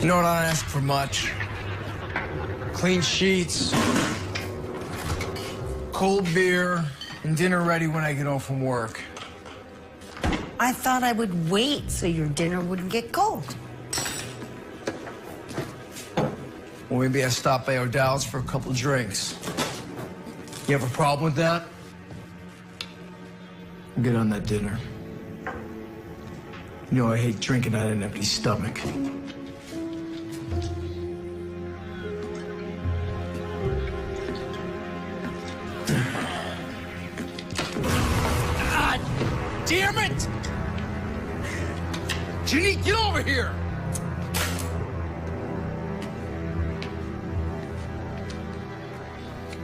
You know what, I don't ask for much. Clean sheets, cold beer, and dinner ready when I get home from work. I thought I would wait so your dinner wouldn't get cold. Well, maybe I stop by O'Dowd's for a couple drinks. You have a problem with that? Get on that dinner. You know I hate drinking on an empty stomach. God damn it! Ginny, get over here!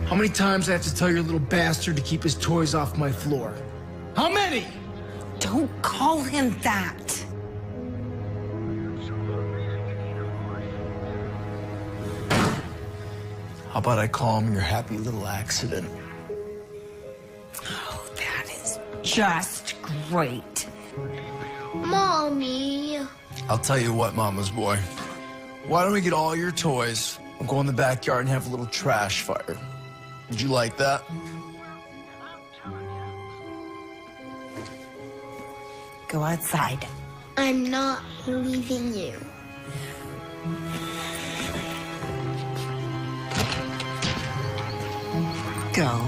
How many times I have to tell your little bastard to keep his toys off my floor? How many? Don't call him that. How about I call him your happy little accident? Oh, that is just great. Mommy. I'll tell you what, Mama's boy. Why don't we get all your toys and go in the backyard and have a little trash fire? Would you like that? Go outside. I'm not leaving you. Go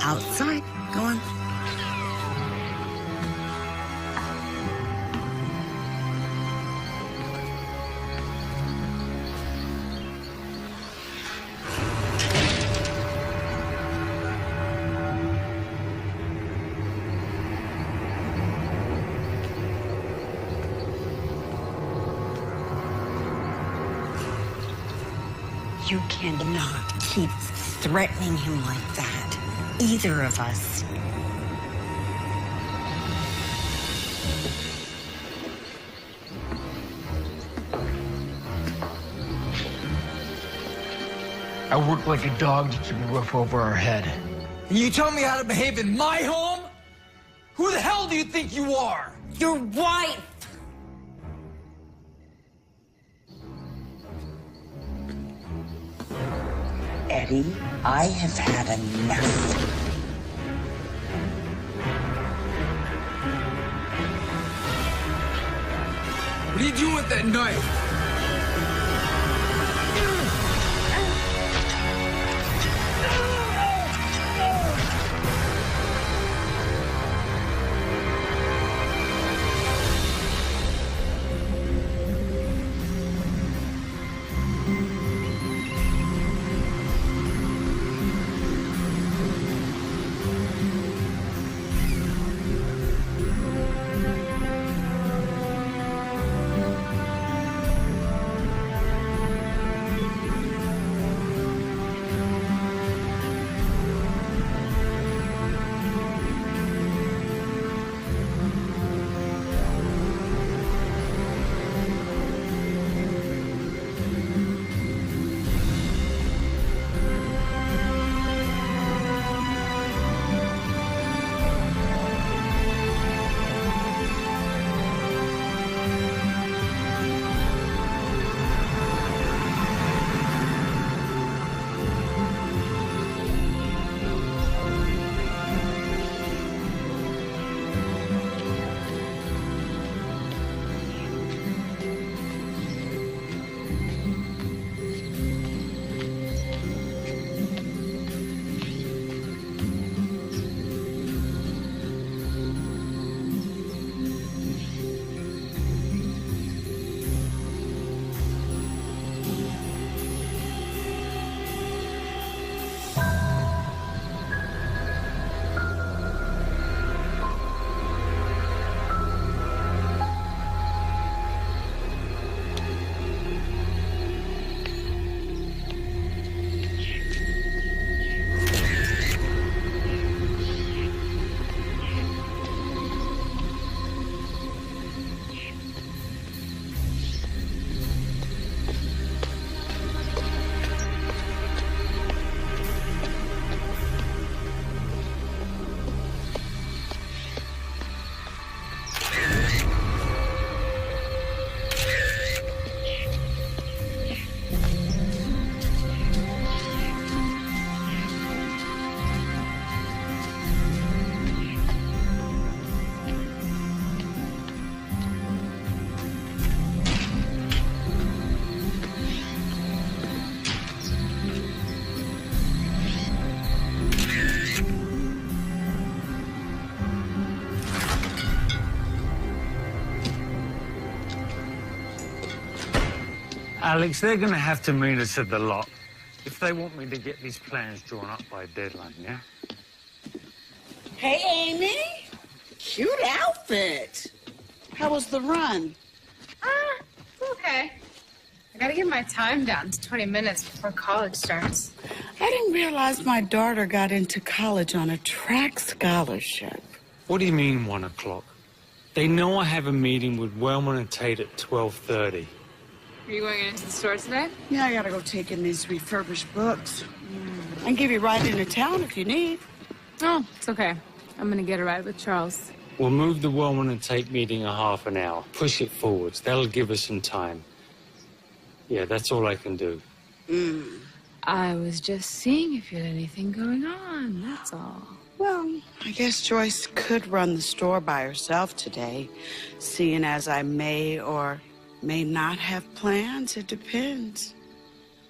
outside. Go on. You cannot keep threatening him like that. Either of us. I work like a dog to keep a roof over our head. And you tell me how to behave in my home? Who the hell do you think you are? Your wife! Eddie, I have had enough. What are you doing with that knife? Alex, they're going to have to meet us at the lot if they want me to get these plans drawn up by a deadline, yeah? Hey, Amy. Cute outfit. How was the run? Okay. I gotta get my time down to 20 minutes before college starts. I didn't realize my daughter got into college on a track scholarship. What do you mean 1 o'clock? They know I have a meeting with Wellman and Tate at 12:30. Are you going into the store today? Yeah, I gotta go take in these refurbished books. I can give you a ride into town if you need. Oh, it's okay. I'm gonna get a ride with Charles. We'll move the Wellman and Tate meeting a half an hour. Push it forwards. That'll give us some time. Yeah, that's all I can do. I was just seeing if you had anything going on, that's all. Well, I guess Joyce could run the store by herself today, seeing as I may or may not have plans. It depends.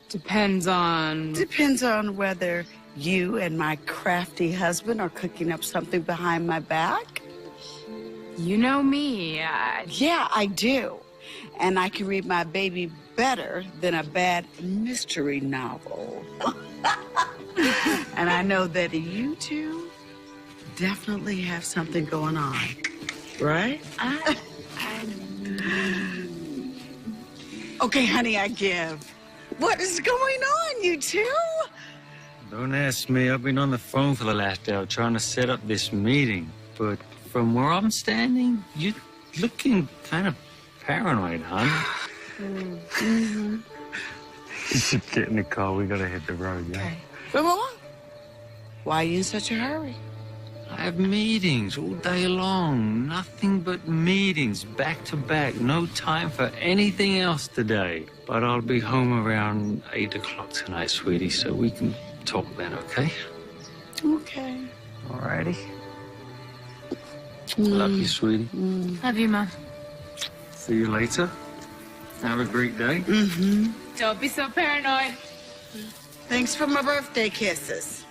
Depends on... Depends on whether you and my crafty husband are cooking up something behind my back. You know me. Yeah, I do. And I can read my baby better than a bad mystery novel. And I know that you two definitely have something going on, right? Okay, honey, I give. What is going on, you two? Don't ask me. I've been on the phone for the last hour trying to set up this meeting. But from where I'm standing, you're looking kind of paranoid, hon. You should get in the car. We gotta hit the road, yeah? Okay. But Mama, why are you in such a hurry? I have meetings all day long. Nothing but meetings, back to back. No time for anything else today. But I'll be home around 8 o'clock tonight, sweetie, so we can talk then, okay? Okay. All righty. Love you, sweetie. Love you, Mom. See you later. Have a great day. Don't be so paranoid. Thanks for my birthday kisses.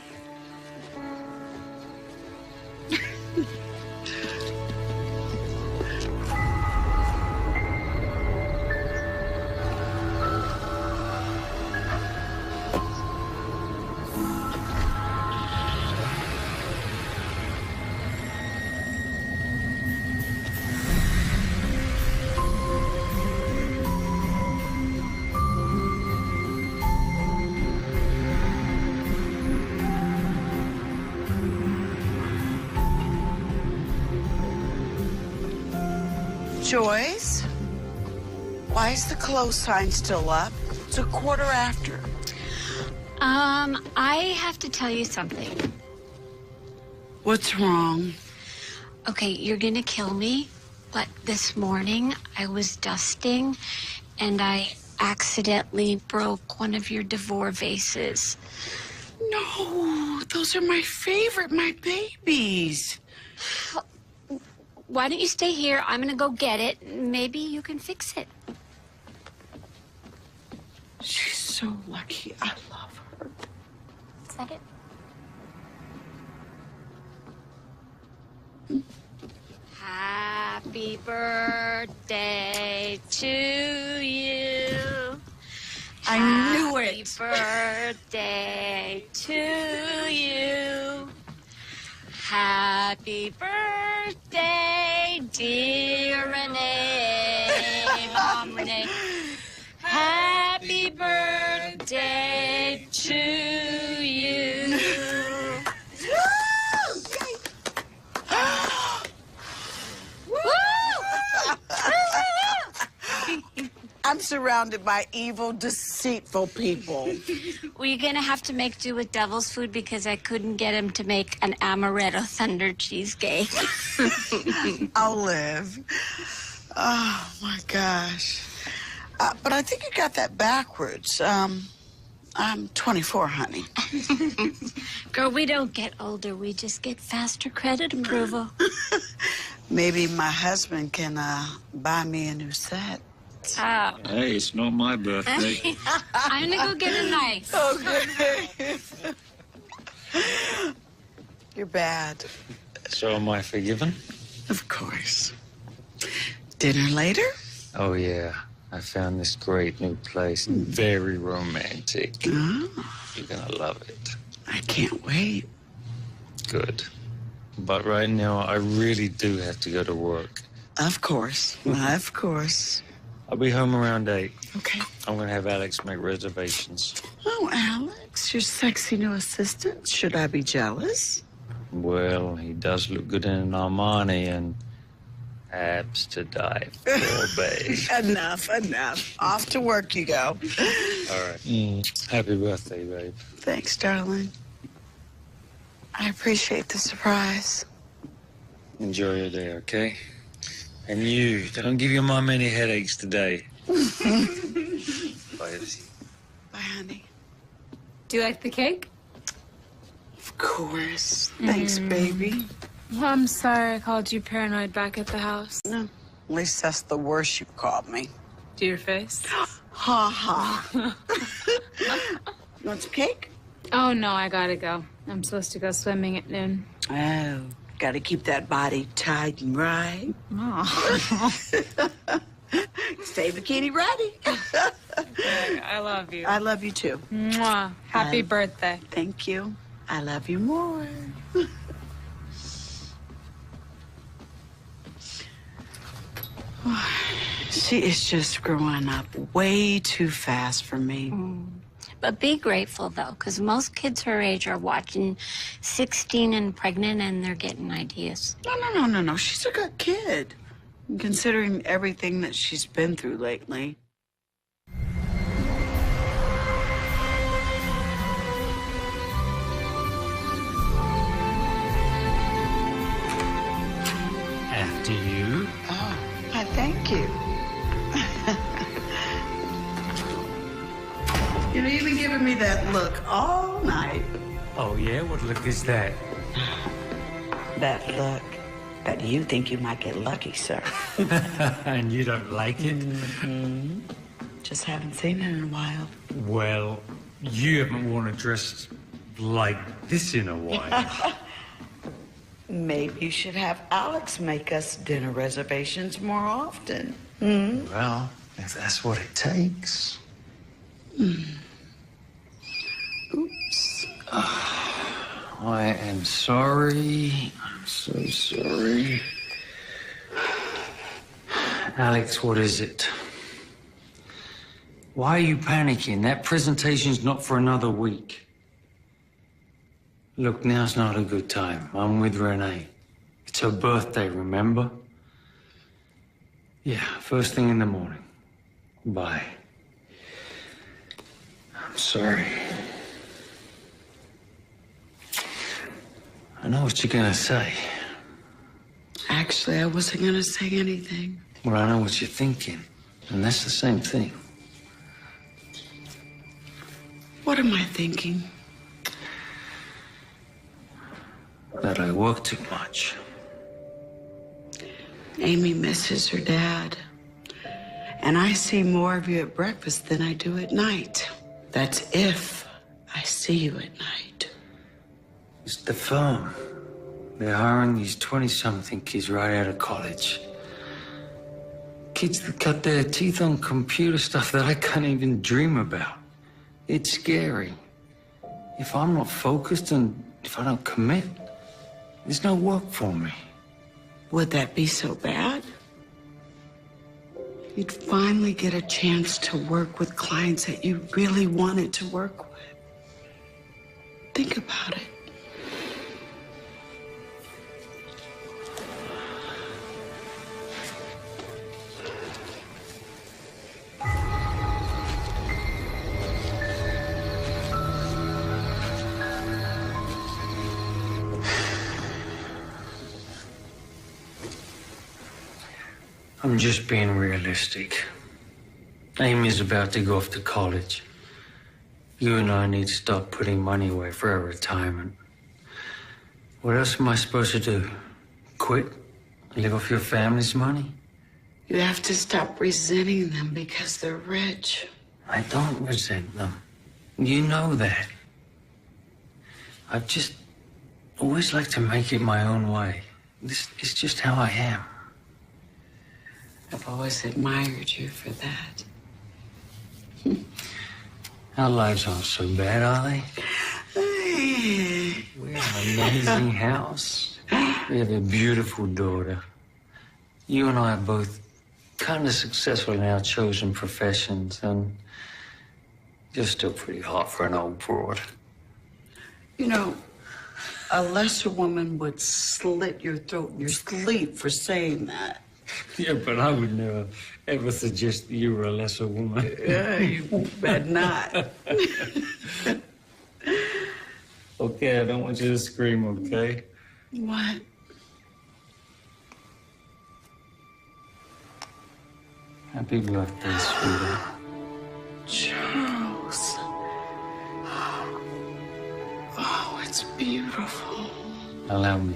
Joyce, why is the close sign still up? It's 1:15. I have to tell you something. What's wrong? Okay, you're gonna kill me, but this morning I was dusting and I accidentally broke one of your Devore vases. No, those are my favorite, my babies. Why don't you stay here? I'm gonna go get it. Maybe you can fix it. She's so lucky. I love her. Is that it? Happy birthday to you. I knew it. Happy birthday to you. Happy birthday, dear Renee. Mom, Renee. Happy birthday to you. I'm surrounded by evil, deceitful people. We're gonna have to make do with devil's food because I couldn't get him to make an amaretto thunder cheesecake. I'll live. Oh, my gosh. But I think you got that backwards. I'm 24, honey. Girl, we don't get older. We just get faster credit approval. Maybe my husband can buy me a new set. Oh. Hey, it's not my birthday. I'm gonna go get a knife. Okay. You're bad. So am I forgiven? Of course. Dinner later? Oh, yeah. I found this great new place. Very romantic. Oh, You're gonna love it. I can't wait. Good. But right now, I really do have to go to work. Of course. Of course. I'll be home around 8. Okay. I'm gonna have Alex make reservations. Oh, Alex, your sexy new assistant. Should I be jealous? Well, he does look good in an Armani and abs to die for, babe. Enough. Off to work you go. All right. Happy birthday, babe. Thanks, darling. I appreciate the surprise. Enjoy your day, okay? And you, don't give your mom any headaches today. Bye, Elsie. Bye, honey. Do you like the cake? Of course. Thanks, baby. Well, I'm sorry I called you paranoid back at the house. No, at least that's the worst you've called me. To your face? Ha ha. You want some cake? Oh, no, I gotta go. I'm supposed to go swimming at noon. Oh, gotta keep that body tight and right. Oh. Stay bikini ready. I love you. I love you too. Mwah. Happy birthday. Thank you. I love you more. She is just growing up way too fast for me. But be grateful, though, because most kids her age are watching 16 and pregnant, and they're getting ideas. No. She's a good kid, considering everything that she's been through lately. After you. Oh, thank you. You're even giving me that look all night. Oh, yeah? What look is that? That look that you think you might get lucky, sir. And you don't like it? Just haven't seen it in a while. Well, you haven't worn a dress like this in a while. Maybe you should have Alex make us dinner reservations more often. Well, if that's what it takes. Oops. I am sorry. I'm so sorry. Alex, what is it? Why are you panicking? That presentation's not for another week. Look, now's not a good time. I'm with Renee. It's her birthday, remember? Yeah, first thing in the morning. Bye. I'm sorry. I know what you're gonna say. Actually, I wasn't gonna say anything. Well, I know what you're thinking. And that's the same thing. What am I thinking? That I work too much. Amy misses her dad. And I see more of you at breakfast than I do at night. That's if I see you at night. It's the firm. They're hiring these 20-something kids right out of college. Kids that cut their teeth on computer stuff that I can't even dream about. It's scary. If I'm not focused and if I don't commit, there's no work for me. Would that be so bad? You'd finally get a chance to work with clients that you really wanted to work with. Think about it. I'm just being realistic. Amy's about to go off to college. You and I need to start putting money away for our retirement. What else am I supposed to do? Quit? Live off your family's money? You have to stop resenting them because they're rich. I don't resent them. You know that. I've just always liked to make it my own way. This is just how I am. I've always admired you for that. Our lives aren't so bad, are they? We have an amazing house. We have a beautiful daughter. You and I are both kind of successful in our chosen professions, and you're still pretty hot for an old broad. You know, a lesser woman would slit your throat in your sleep for saying that. Yeah, but I would never, ever suggest that you were a lesser woman. Yeah, you bet not. Okay, I don't want you to scream, okay? What? Happy birthday, sweetheart. Charles. Oh, it's beautiful. Allow me.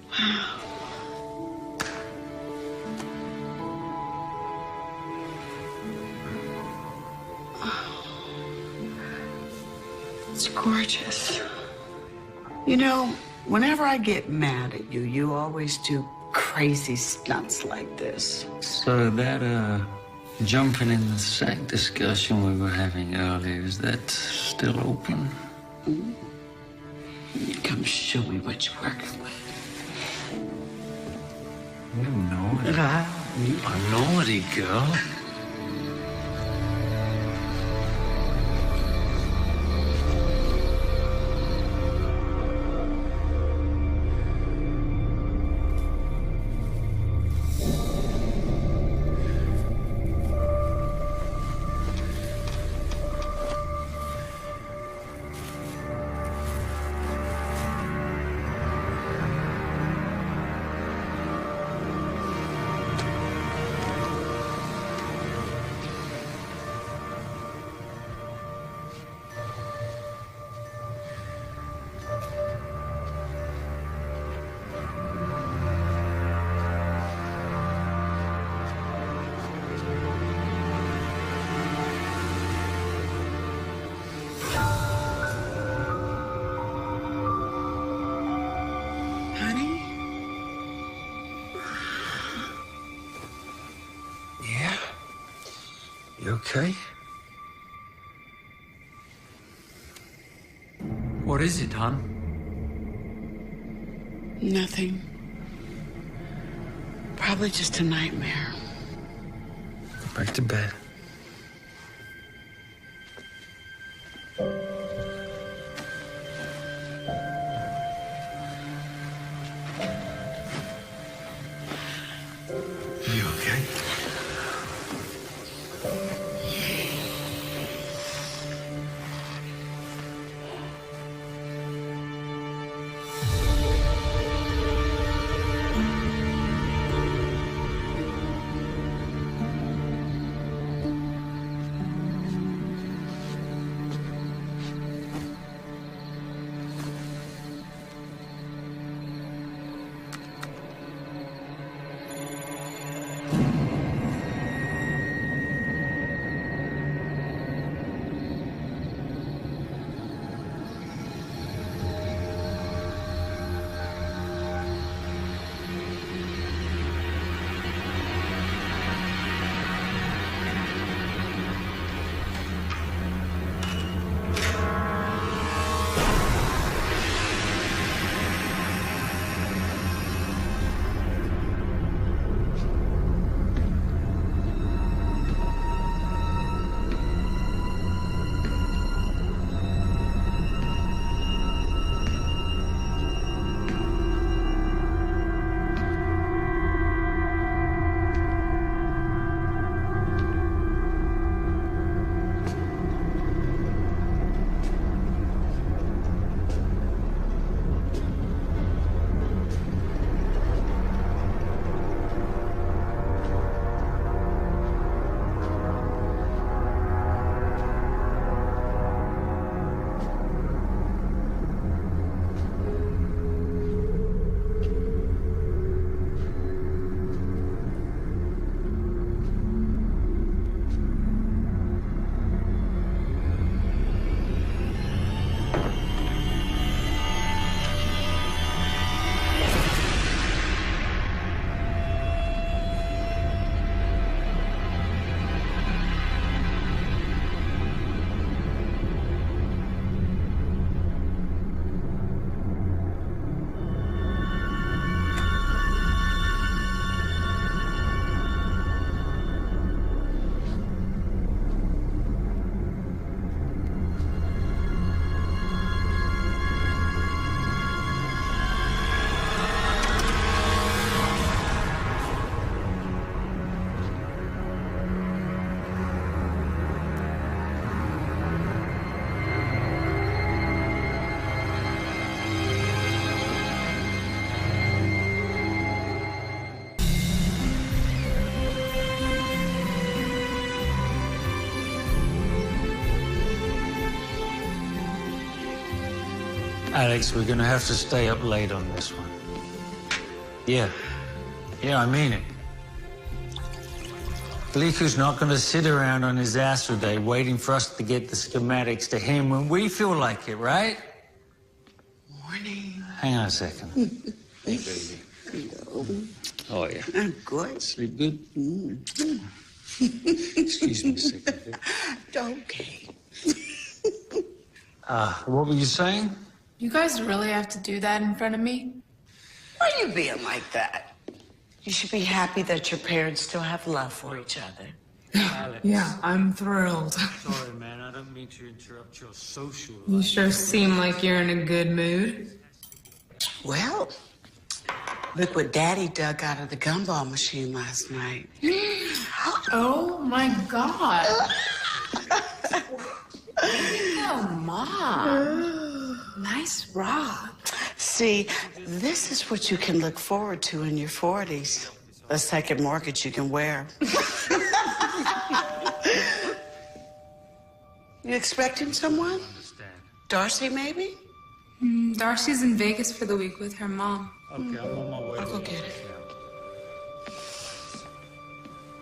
Wow. It's gorgeous. You know, whenever I get mad at you, you always do crazy stunts like this. So that, jumping in the sack discussion we were having earlier, is that still open? Come show me what you're working with. You know it. You are naughty, girl. Honey? Yeah? You okay? What is it, hon? Nothing. Probably just a nightmare. Go back to bed. You okay? Alex, we're gonna have to stay up late on this one. Yeah, I mean it. Bliku's not gonna sit around on his ass all day waiting for us to get the schematics to him when we feel like it, right? Morning. Hang on a second. Hey, baby. Hello. How are you? I'm good. Sleep good? Excuse me a second. Okay. What were you saying? You guys really have to do that in front of me? Why are you being like that? You should be happy that your parents still have love for each other. Alex. Yeah, I'm thrilled. Sorry, man. I don't mean to interrupt your social life. You sure seem like you're in a good mood. Well, look what Daddy dug out of the gumball machine last night. Oh my God. Oh, Mom. Nice rock. See, this is what you can look forward to in your 40s. A second mortgage you can wear. You expecting someone? Darcy, maybe? Darcy's in Vegas for the week with her mom. Okay, I'm on my way. I'll go get it.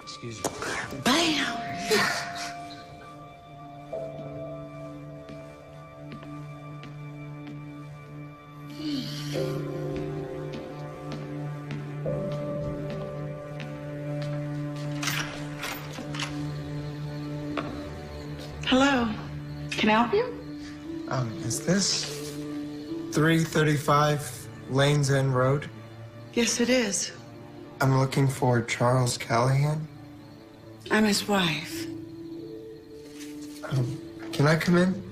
Excuse me. Bam! Hello. Can I help you? Is this 335 Lanes End Road? Yes, it is. I'm looking for Charles Callahan. I'm his wife. Can I come in?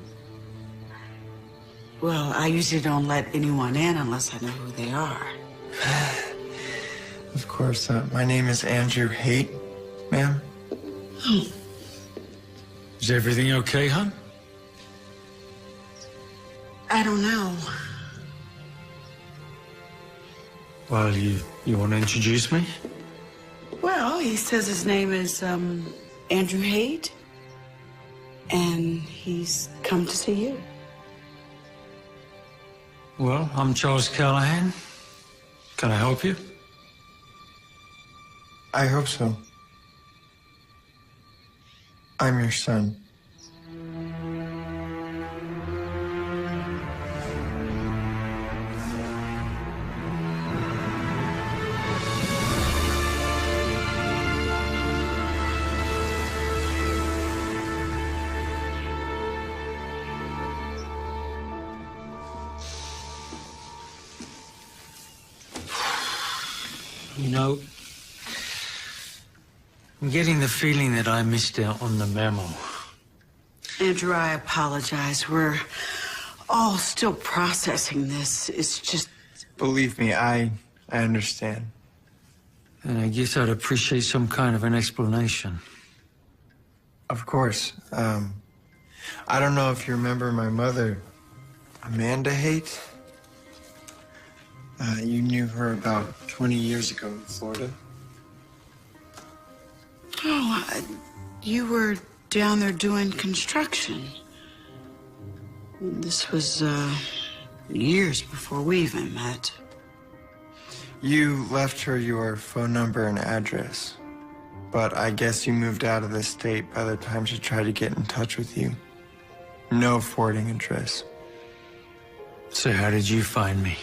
Well, I usually don't let anyone in unless I know who they are. Of course. My name is Andrew Haight, ma'am. Is everything okay, hon? I don't know. Well, you want to introduce me? Well, he says his name is Andrew Haight, and he's come to see you. Well, I'm Charles Callahan. Can I help you? I hope so. I'm your son. You know, I'm getting the feeling that I missed out on the memo. Andrew, I apologize. We're all still processing this. It's just... Believe me, I understand. And I guess I'd appreciate some kind of an explanation. Of course. I don't know if you remember my mother, Amanda Haight. You knew her about 20 years ago in Florida. Oh, you were down there doing construction. This was, years before we even met. You left her your phone number and address, but I guess you moved out of the state by the time she tried to get in touch with you. No forwarding address. So how did you find me?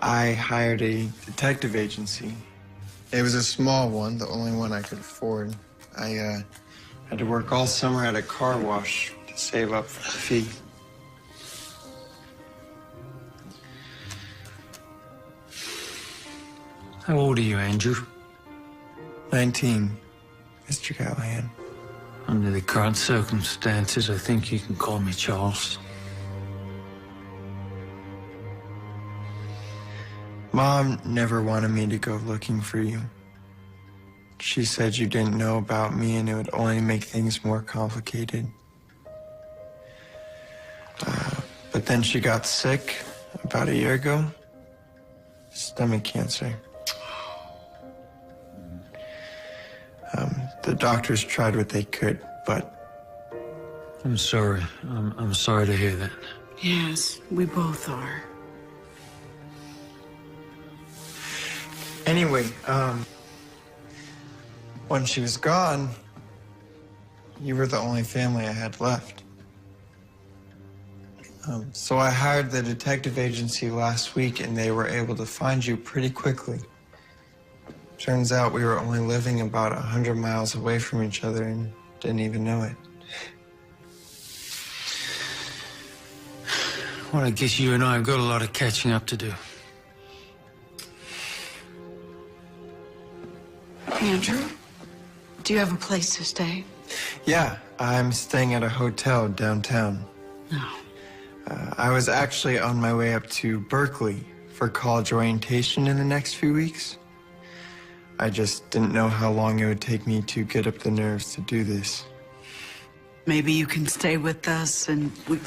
I hired a detective agency. It was a small one, the only one I could afford. I had to work all summer at a car wash to save up for the fee. How old are you, Andrew? 19, Mr. Callahan. Under the current circumstances, I think you can call me Charles. Mom never wanted me to go looking for you. She said you didn't know about me and it would only make things more complicated. But then she got sick about a year ago. Stomach cancer. The doctors tried what they could, but... I'm sorry. I'm sorry to hear that. Yes, we both are. Anyway, when she was gone, you were the only family I had left. So I hired the detective agency last week, and they were able to find you pretty quickly. Turns out we were only living about 100 miles away from each other and didn't even know it. Well, I guess you and I have got a lot of catching up to do. Andrew, do you have a place to stay? Yeah, I'm staying at a hotel downtown. No. I was actually on my way up to Berkeley for college orientation in the next few weeks. I just didn't know how long it would take me to get up the nerves to do this. Maybe you can stay with us and we...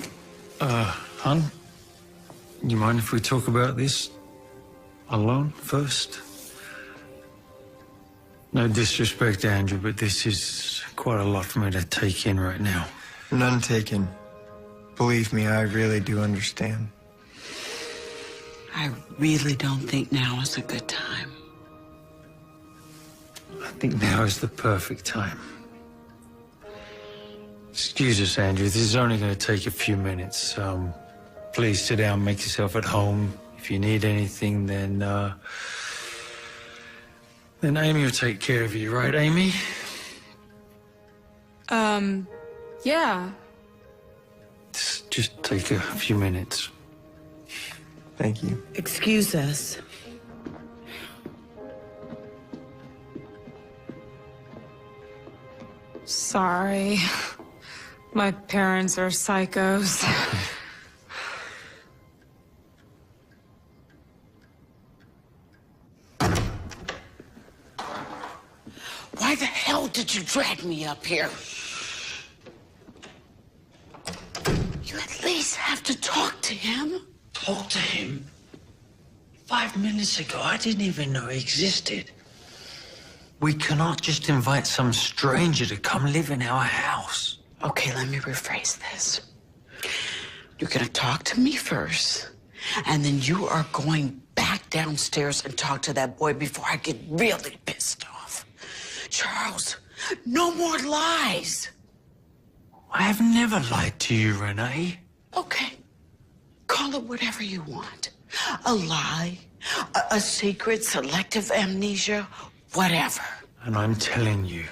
Hun, you mind if we talk about this alone first? No disrespect, Andrew, but this is quite a lot for me to take in right now. None taken. Believe me, I really do understand. I really don't think now is a good time. I think now is the perfect time. Excuse us, Andrew. This is only going to take a few minutes. Please sit down, make yourself at home. If you need anything, then Amy will take care of you, right, Amy? Yeah. Just take a few minutes. Thank you. Excuse us. Sorry. My parents are psychos. Why the hell did you drag me up here? You at least have to talk to him. Talk to him? 5 minutes ago, I didn't even know he existed. We cannot just invite some stranger to come live in our house. Okay, let me rephrase this. You're gonna talk to me first, and then you are going back downstairs and talk to that boy before I get really pissed off. Charles, no more lies. I have never lied to you, Renee. Okay, call it whatever you want. A lie, a secret, selective amnesia, whatever. And I'm telling you,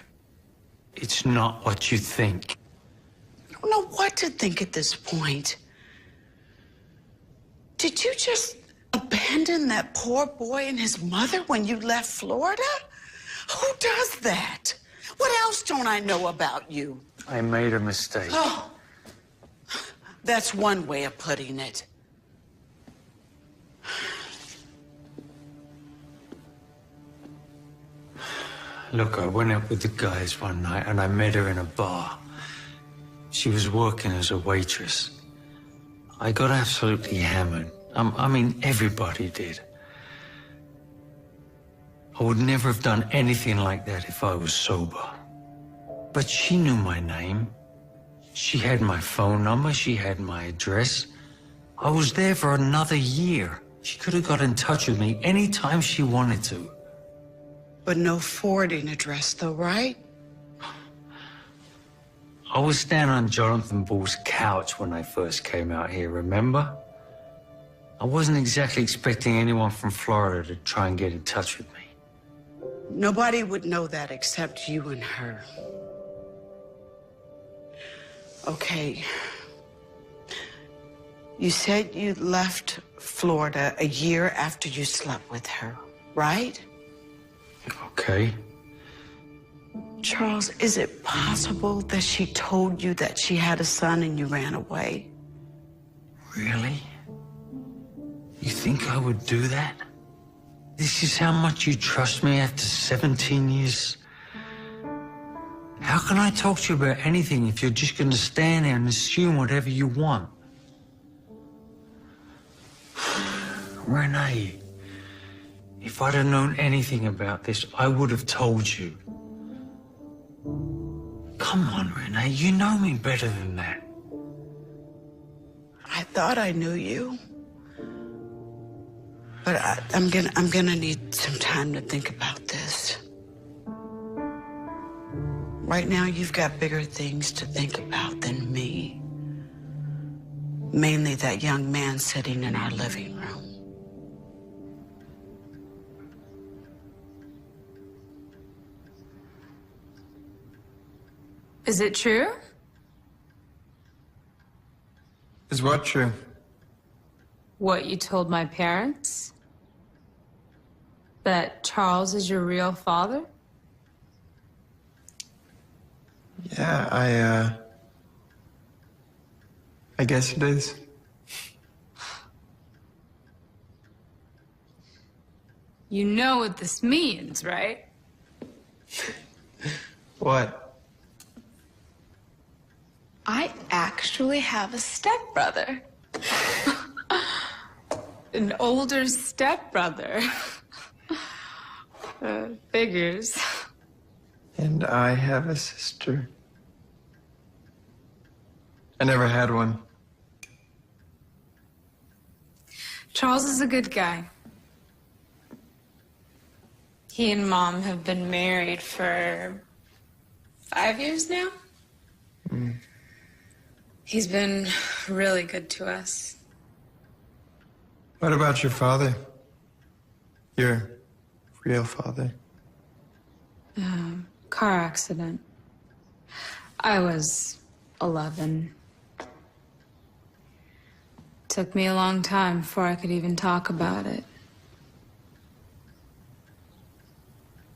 it's not what you think. I don't know what to think at this point. Did you just abandon that poor boy and his mother when you left Florida? Who does that? What else don't I know about you? I made a mistake. Oh, that's one way of putting it. Look, I went out with the guys one night and I met her in a bar. She was working as a waitress. I got absolutely hammered. I mean, everybody did. I would never have done anything like that if I was sober. But she knew my name. She had my phone number. She had my address. I was there for another year. She could have got in touch with me anytime she wanted to. But no forwarding address, though, right? I was standing on Jonathan Ball's couch when I first came out here, remember? I wasn't exactly expecting anyone from Florida to try and get in touch with me. Nobody would know that except you and her. Okay. You said you left Florida a year after you slept with her, right? Okay. Charles, is it possible that she told you that she had a son and you ran away? Really? You think I would do that? This is how much you trust me after 17 years? How can I talk to you about anything if you're just going to stand there and assume whatever you want? Renee, if I'd have known anything about this, I would have told you. Come on, Renee, you know me better than that. I thought I knew you. But I'm gonna need some time to think about this. Right now, you've got bigger things to think about than me. Mainly that young man sitting in our living room. Is it true? Is what true? What you told my parents? That Charles is your real father? Yeah, I guess it is. You know what this means, right? What? I actually have a stepbrother. An older stepbrother. Figures. And I have a sister. I never had one. Charles is a good guy. He and Mom have been married for 5 years now. He's been really good to us. What about your father? Your real father? Car accident. I was 11. Took me a long time before I could even talk about it.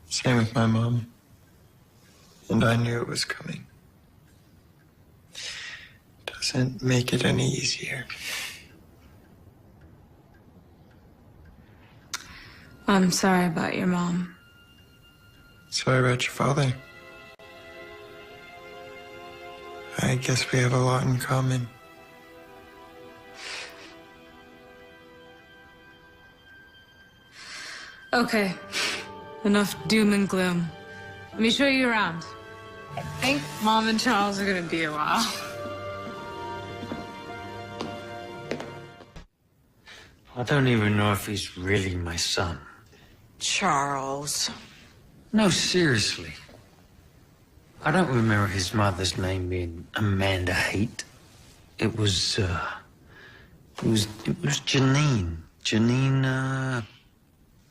Same with my mom. And I knew it was coming. Doesn't make it any easier. I'm sorry about your mom. Sorry about your father. I guess we have a lot in common. Okay, enough doom and gloom. Let me show you around. I think Mom and Charles are gonna be a while. I don't even know if he's really my son. Charles. No, seriously. I don't remember his mother's name being Amanda Haight. It was Janine.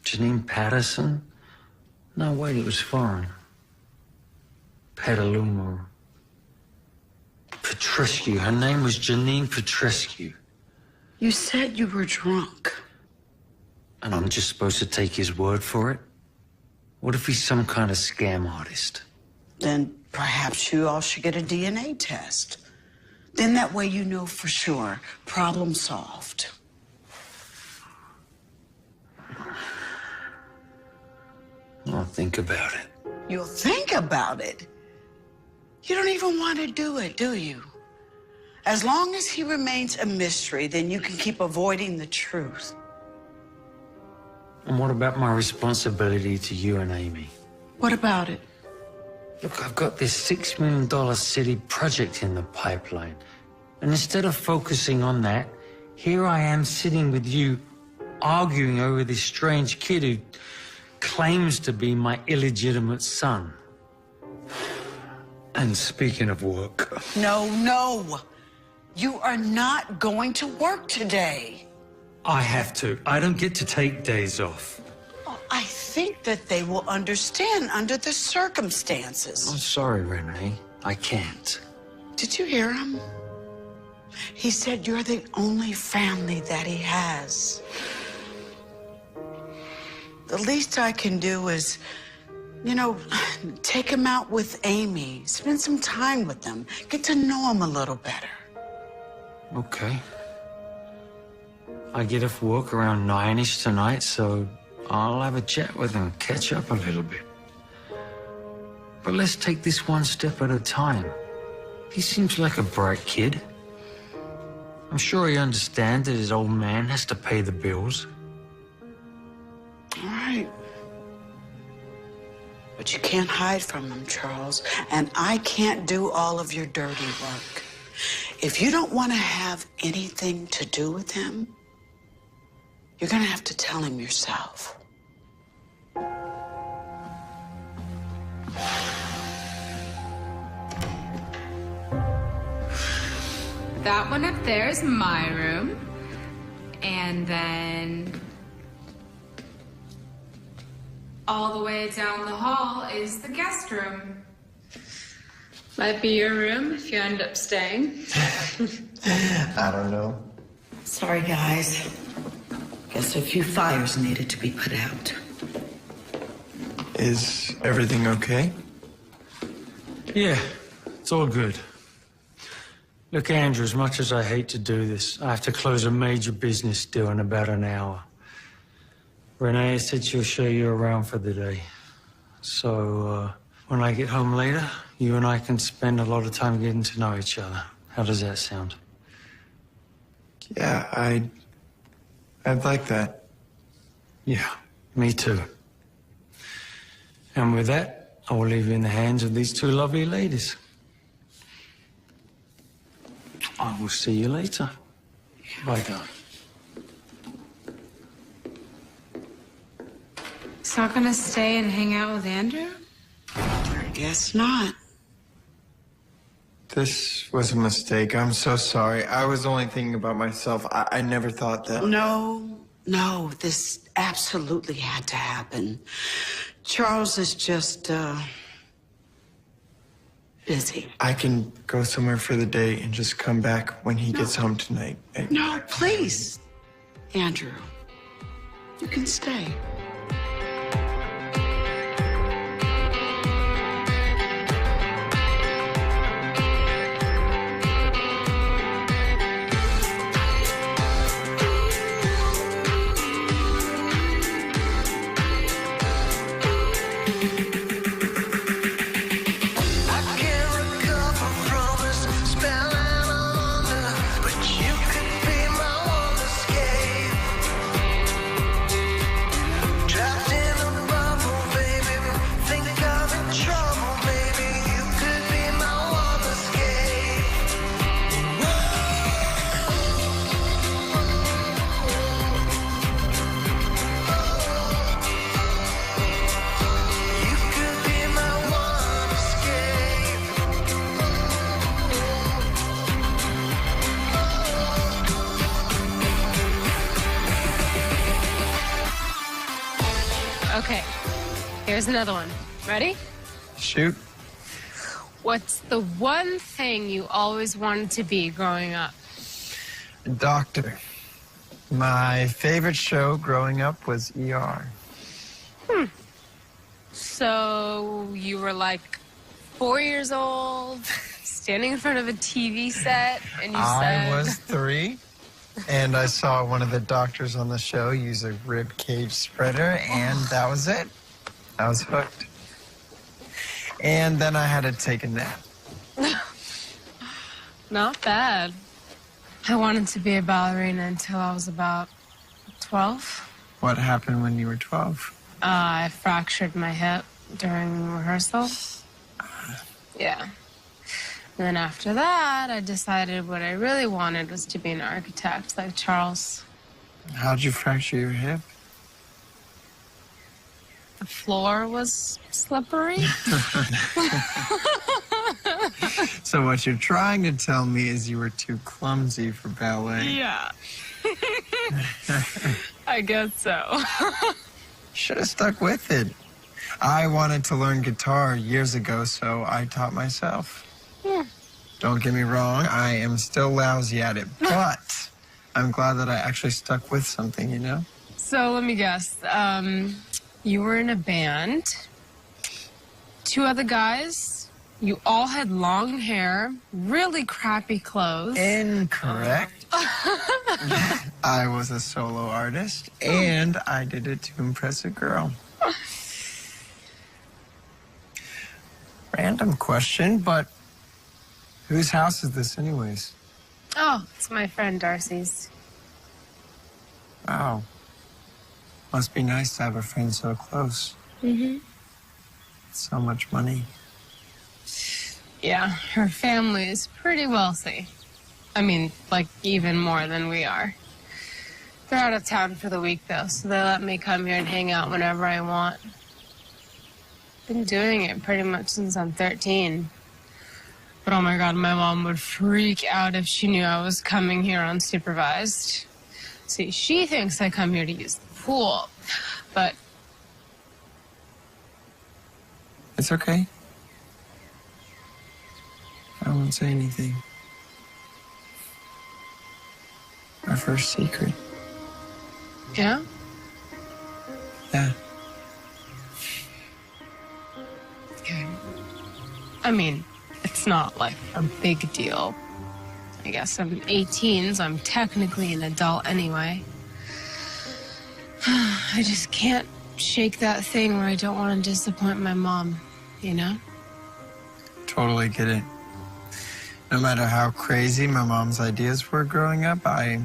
Janine Patterson? No, wait, it was foreign. Petaluma. Petrescu. Her name was Janine Petrescu. You said you were drunk. And I'm just supposed to take his word for it? What if he's some kind of scam artist? Then perhaps you all should get a DNA test. Then that way you know for sure. Problem solved. I'll think about it. You'll think about it. You don't even want to do it, do you? As long as he remains a mystery, then you can keep avoiding the truth. And what about my responsibility to you and Amy? What about it? Look, I've got this $6 million city project in the pipeline. And instead of focusing on that, here I am sitting with you, arguing over this strange kid who claims to be my illegitimate son. And speaking of work... No. You are not going to work today. I have to. I don't get to take days off. Well, I think that they will understand under the circumstances. I'm sorry, Renee. I can't. Did you hear him? He said you're the only family that he has. The least I can do is, take him out with Amy, spend some time with them, get to know him a little better. Okay. I get off work around 9-ish tonight, so I'll have a chat with him, catch up a little bit. But let's take this one step at a time. He seems like a bright kid. I'm sure he understands that his old man has to pay the bills. All right. But you can't hide from him, Charles, and I can't do all of your dirty work. if you don't want to have anything to do with him, you're going to have to tell him yourself. That one up there is my room. And then all the way down the hall is the guest room. Might be your room if you end up staying. I don't know. Sorry, guys. Guess a few fires needed to be put out. Is everything okay? Yeah, it's all good. Look, Andrew, as much as I hate to do this, I have to close a major business deal in about an hour. Renee said she'll show you around for the day. So, when I get home later, you and I can spend a lot of time getting to know each other. How does that sound? Yeah, I'd like that. Yeah, me too. And with that, I will leave you in the hands of these two lovely ladies. I will see you later. Bye, darling. So not gonna stay and hang out with Andrew? I guess not. This was a mistake. I'm so sorry. I was only thinking about myself. I never thought that. No, this absolutely had to happen. Charles is just, busy. I can go somewhere for the day and just come back when he gets home tonight. No, please. Andrew, you can stay. Okay, here's another one. Ready? Shoot. What's the one thing you always wanted to be growing up? Doctor. My favorite show growing up was ER. So you were like 4 years old, standing in front of a TV set, and you said... I was 3, and I saw one of the doctors on the show use a rib cage spreader, and that was it. I was hooked. And then I had to take a nap. Not bad. I wanted to be a ballerina until I was about 12. What happened when you were 12? I fractured my hip during rehearsal. Yeah. And then after that, I decided what I really wanted was to be an architect like Charles. How'd you fracture your hip? The floor was slippery. So what you're trying to tell me is you were too clumsy for ballet. Yeah. I guess so. Should have stuck with it. I wanted to learn guitar years ago, so I taught myself. Don't get me wrong, I am still lousy at it, but I'm glad that I actually stuck with something, you know? So let me guess. You were in a band. 2 other guys. You all had long hair, really crappy clothes. Incorrect. I was a solo artist, and I did it to impress a girl. Random question, but whose house is this anyways? Oh, it's my friend Darcy's. Wow. Must be nice to have a friend so close. Mm-hmm. So much money. Yeah, her family is pretty wealthy. I mean, like, even more than we are. They're out of town for the week, though, so they let me come here and hang out whenever I want. Been doing it pretty much since I'm 13. But oh my God, my mom would freak out if she knew I was coming here unsupervised. See, she thinks I come here to use the pool, but... It's okay. I won't say anything. Our first secret. Yeah? Yeah. Okay. I mean, it's not like a big deal. I guess I'm 18, so I'm technically an adult anyway. I just can't shake that thing where I don't want to disappoint my mom, you know? Totally get it. No matter how crazy my mom's ideas were growing up, I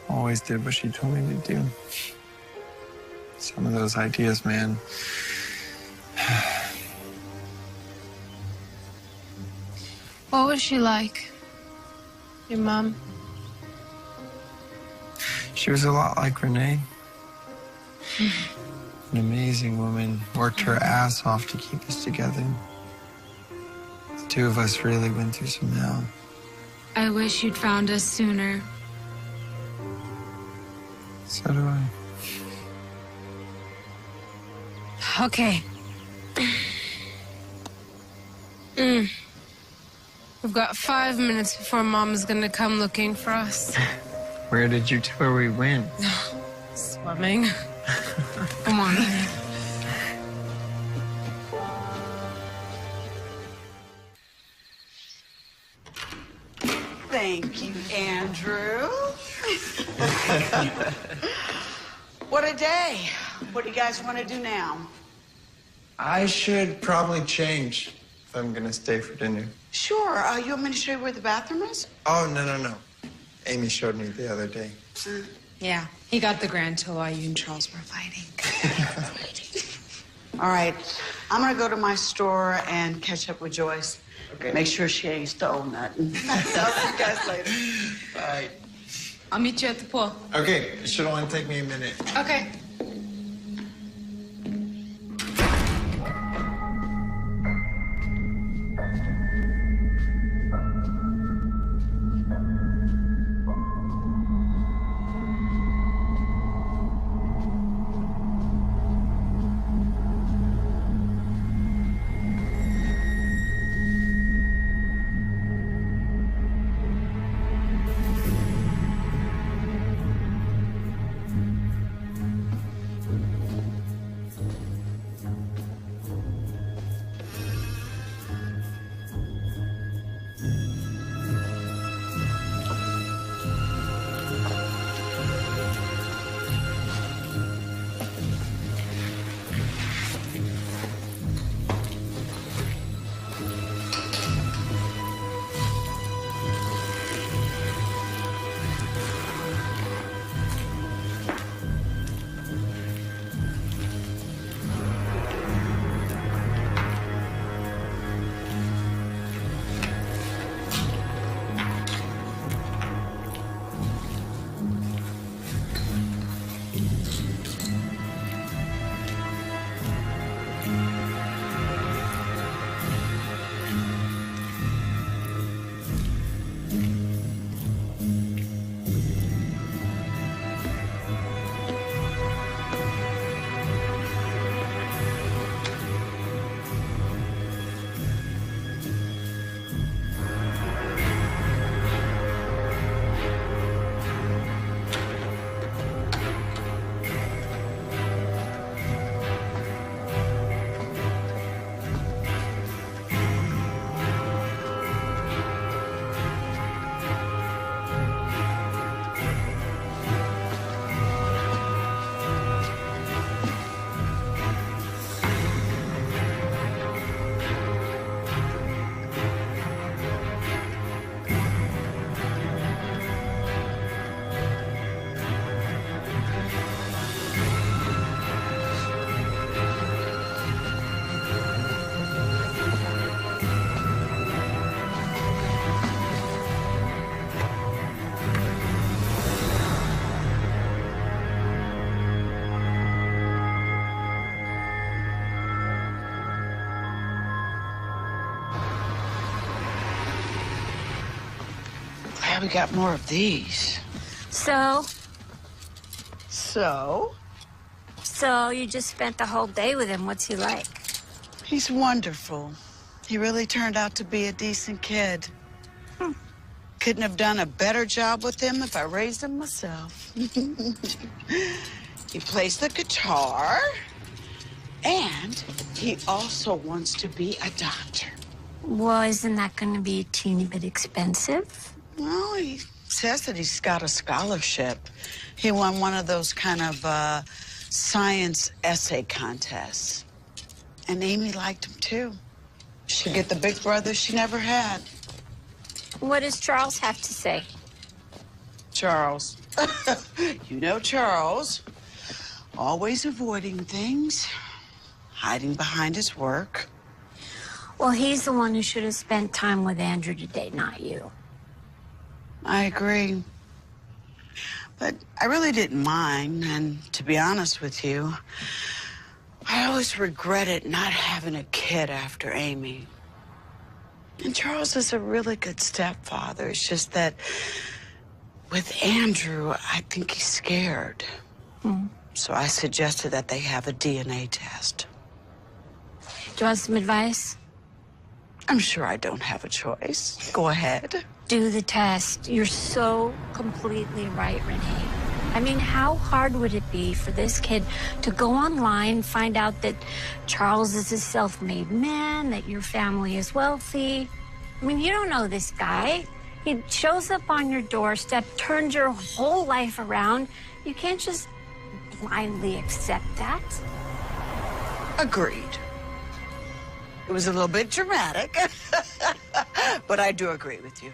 always did what she told me to do. Some of those ideas, man. What was she like? Your mom? She was a lot like Renee. An amazing woman. Worked her ass off to keep us together. The two of us really went through some hell. I wish you'd found us sooner. So do I. Okay. We've got 5 minutes before Mom's gonna come looking for us. Where did you tell her we went? Swimming. Come on. Thank you, Andrew. What a day. What do you guys want to do now? I should probably change if I'm gonna stay for dinner. Sure. You want me to show you where the bathroom is? Oh, no. Amy showed me the other day. Yeah, he got the grand tour while you and Charles were fighting. All right. I'm going to go to my store and catch up with Joyce. Okay. Make sure she ain't stole nothing. I'll see you guys later. Bye. I'll meet you at the pool. Okay, it should only take me a minute. Okay. we got more of these. So So, you just spent the whole day with him. What's he like? he's wonderful. He really turned out to be a decent kid. Couldn't have done a better job with him if I raised him myself. He plays the guitar, and he also wants to be a doctor. Well, isn't that going to be a teeny bit expensive? Well, he says that he's got a scholarship. He won one of those kind of science essay contests. And Amy liked him, too. She'd get the big brother she never had. What does Charles have to say? Charles. You know Charles. Always avoiding things, hiding behind his work. Well, he's the one who should have spent time with Andrew today, not you. I agree. But I really didn't mind, and to be honest with you, I always regretted not having a kid after Amy. And Charles is a really good stepfather. It's just that with Andrew, I think he's scared. So I suggested that they have a DNA test. Do you want some advice? I'm sure I don't have a choice. Go ahead. Do the test. You're so completely right, Renee. I mean, how hard would it be for this kid to go online, find out that Charles is a self-made man, that your family is wealthy? I mean, you don't know this guy. He shows up on your doorstep, turns your whole life around. You can't just blindly accept that. Agreed. It was a little bit dramatic, but I do agree with you.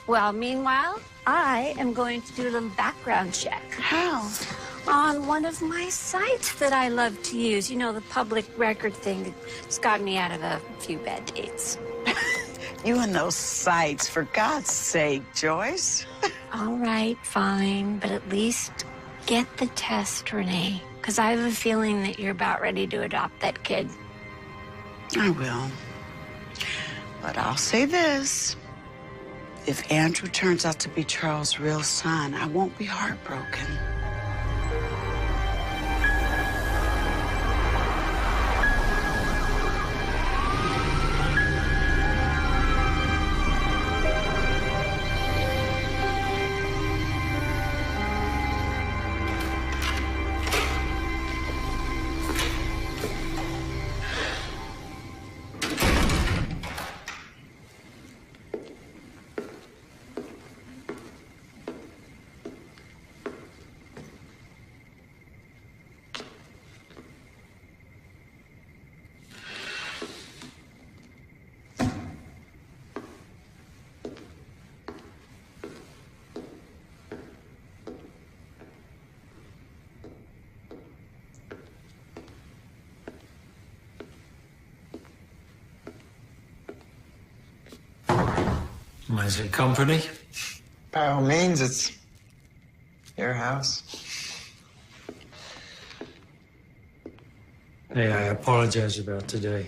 Well, meanwhile, I am going to do a little background check. How? On one of my sites that I love to use. You know, the public record thing that's gotten me out of a few bad dates. You and those sites, for God's sake, Joyce. All right, fine, but at least get the test, Renee, because I have a feeling that you're about ready to adopt that kid. I will. But I'll say this. If Andrew turns out to be Charles' real son, I won't be heartbroken. Is it company? By all means, it's your house. Hey, I apologize about today.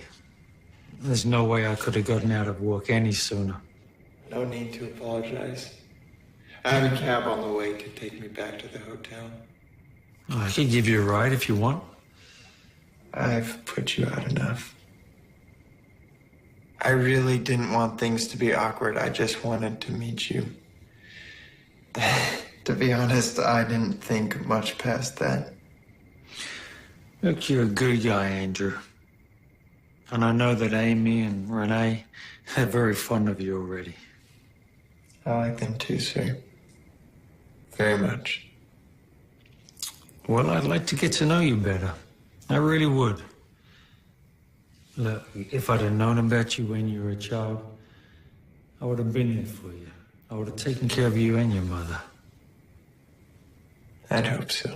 There's no way I could have gotten out of work any sooner. No need to apologize. I have a cab on the way to take me back to the hotel. I could give you a ride if you want. I've put you out enough. I really didn't want things to be awkward. I just wanted to meet you. To be honest, I didn't think much past that. Look, you're a good guy, Andrew. And I know that Amy and Renee are very fond of you already. I like them too, sir. Very much. Well, I'd like to get to know you better. I really would. Look, if I'd have known about you when you were a child, I would have been there for you. I would have taken care of you and your mother. I'd hope so.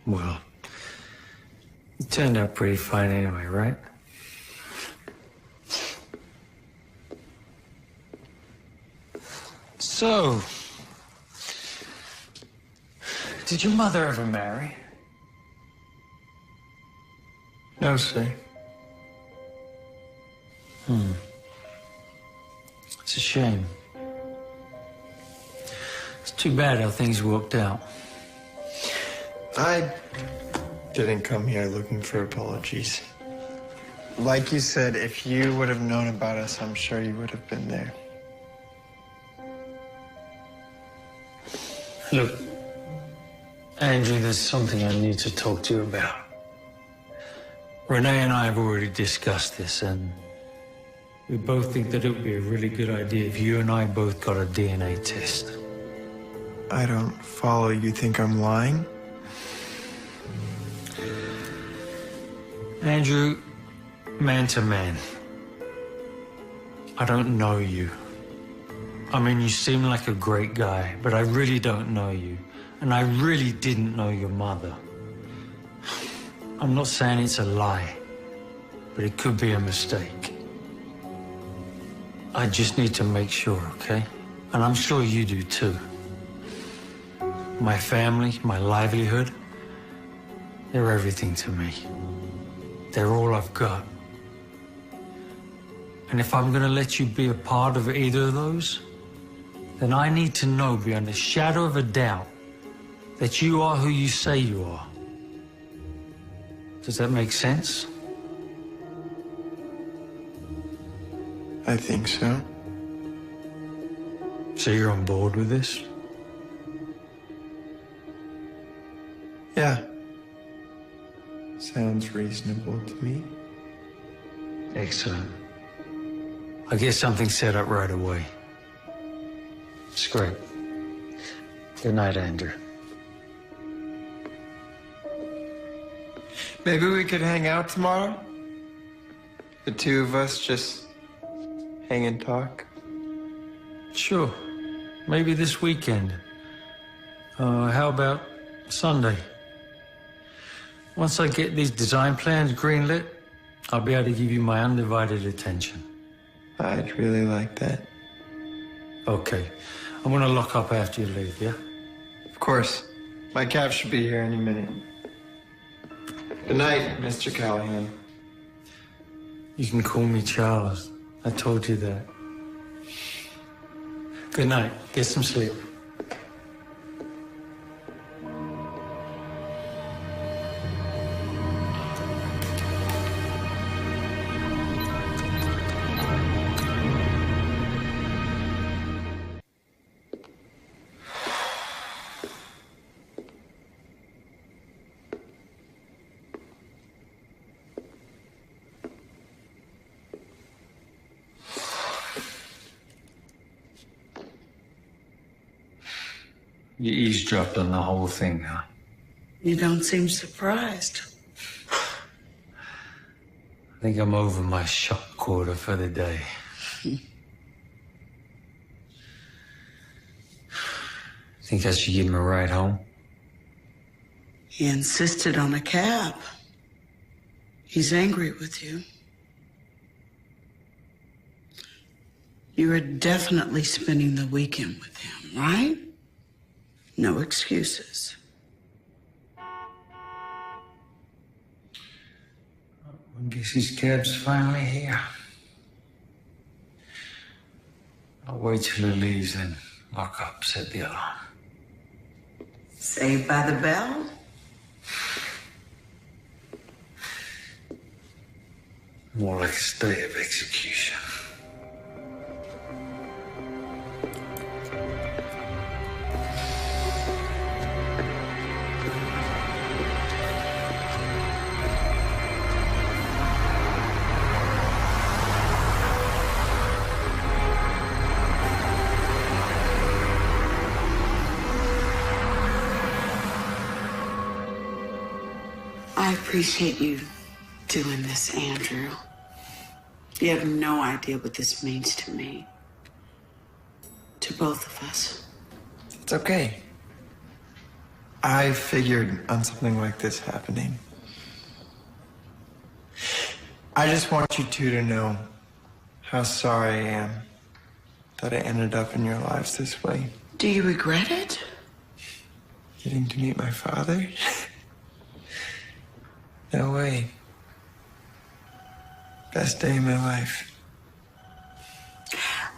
Well, you turned out pretty fine anyway, right? So, did your mother ever marry? No, sir. It's a shame. It's too bad how things worked out. I didn't come here looking for apologies. Like you said, if you would have known about us, I'm sure you would have been there. Look, Andrew, there's something I need to talk to you about. Renee and I have already discussed this, and we both think that it would be a really good idea if you and I both got a DNA test. I don't follow. You think I'm lying? Andrew, man to man, I don't know you. I mean, you seem like a great guy, but I really don't know you. And I really didn't know your mother. I'm not saying it's a lie, but it could be a mistake. I just need to make sure, okay? And I'm sure you do too. My family, my livelihood, they're everything to me. They're all I've got. And if I'm gonna let you be a part of either of those, then I need to know beyond a shadow of a doubt that you are who you say you are. Does that make sense? I think so. So you're on board with this? Yeah. Sounds reasonable to me. Excellent. I'll get something set up right away. It's great. Good night, Andrew. Maybe we could hang out tomorrow? The two of us just hang and talk? Sure. Maybe this weekend. How about Sunday? Once I get these design plans greenlit, I'll be able to give you my undivided attention. I'd really like that. Okay. I'm gonna lock up after you leave, yeah? Of course. My cab should be here any minute. Good night, Mr. Callahan. You can call me Charles. I told you that. Good night. Get some sleep. You eavesdropped on the whole thing, huh? You don't seem surprised. I think I'm over my shock quarter for the day. Think I should give him a ride home? He insisted on a cab. He's angry with you. You are definitely spending the weekend with him, right? No excuses. I guess his cab's finally here. I'll wait till he leaves, then lock up, set the alarm. Saved by the bell? More like a stay of execution. I appreciate you doing this, Andrew. You have no idea what this means to me. To both of us. It's okay. I figured on something like this happening. I just want you two to know how sorry I am that I ended up in your lives this way. Do you regret it? Getting to meet my father? No way. Best day of my life.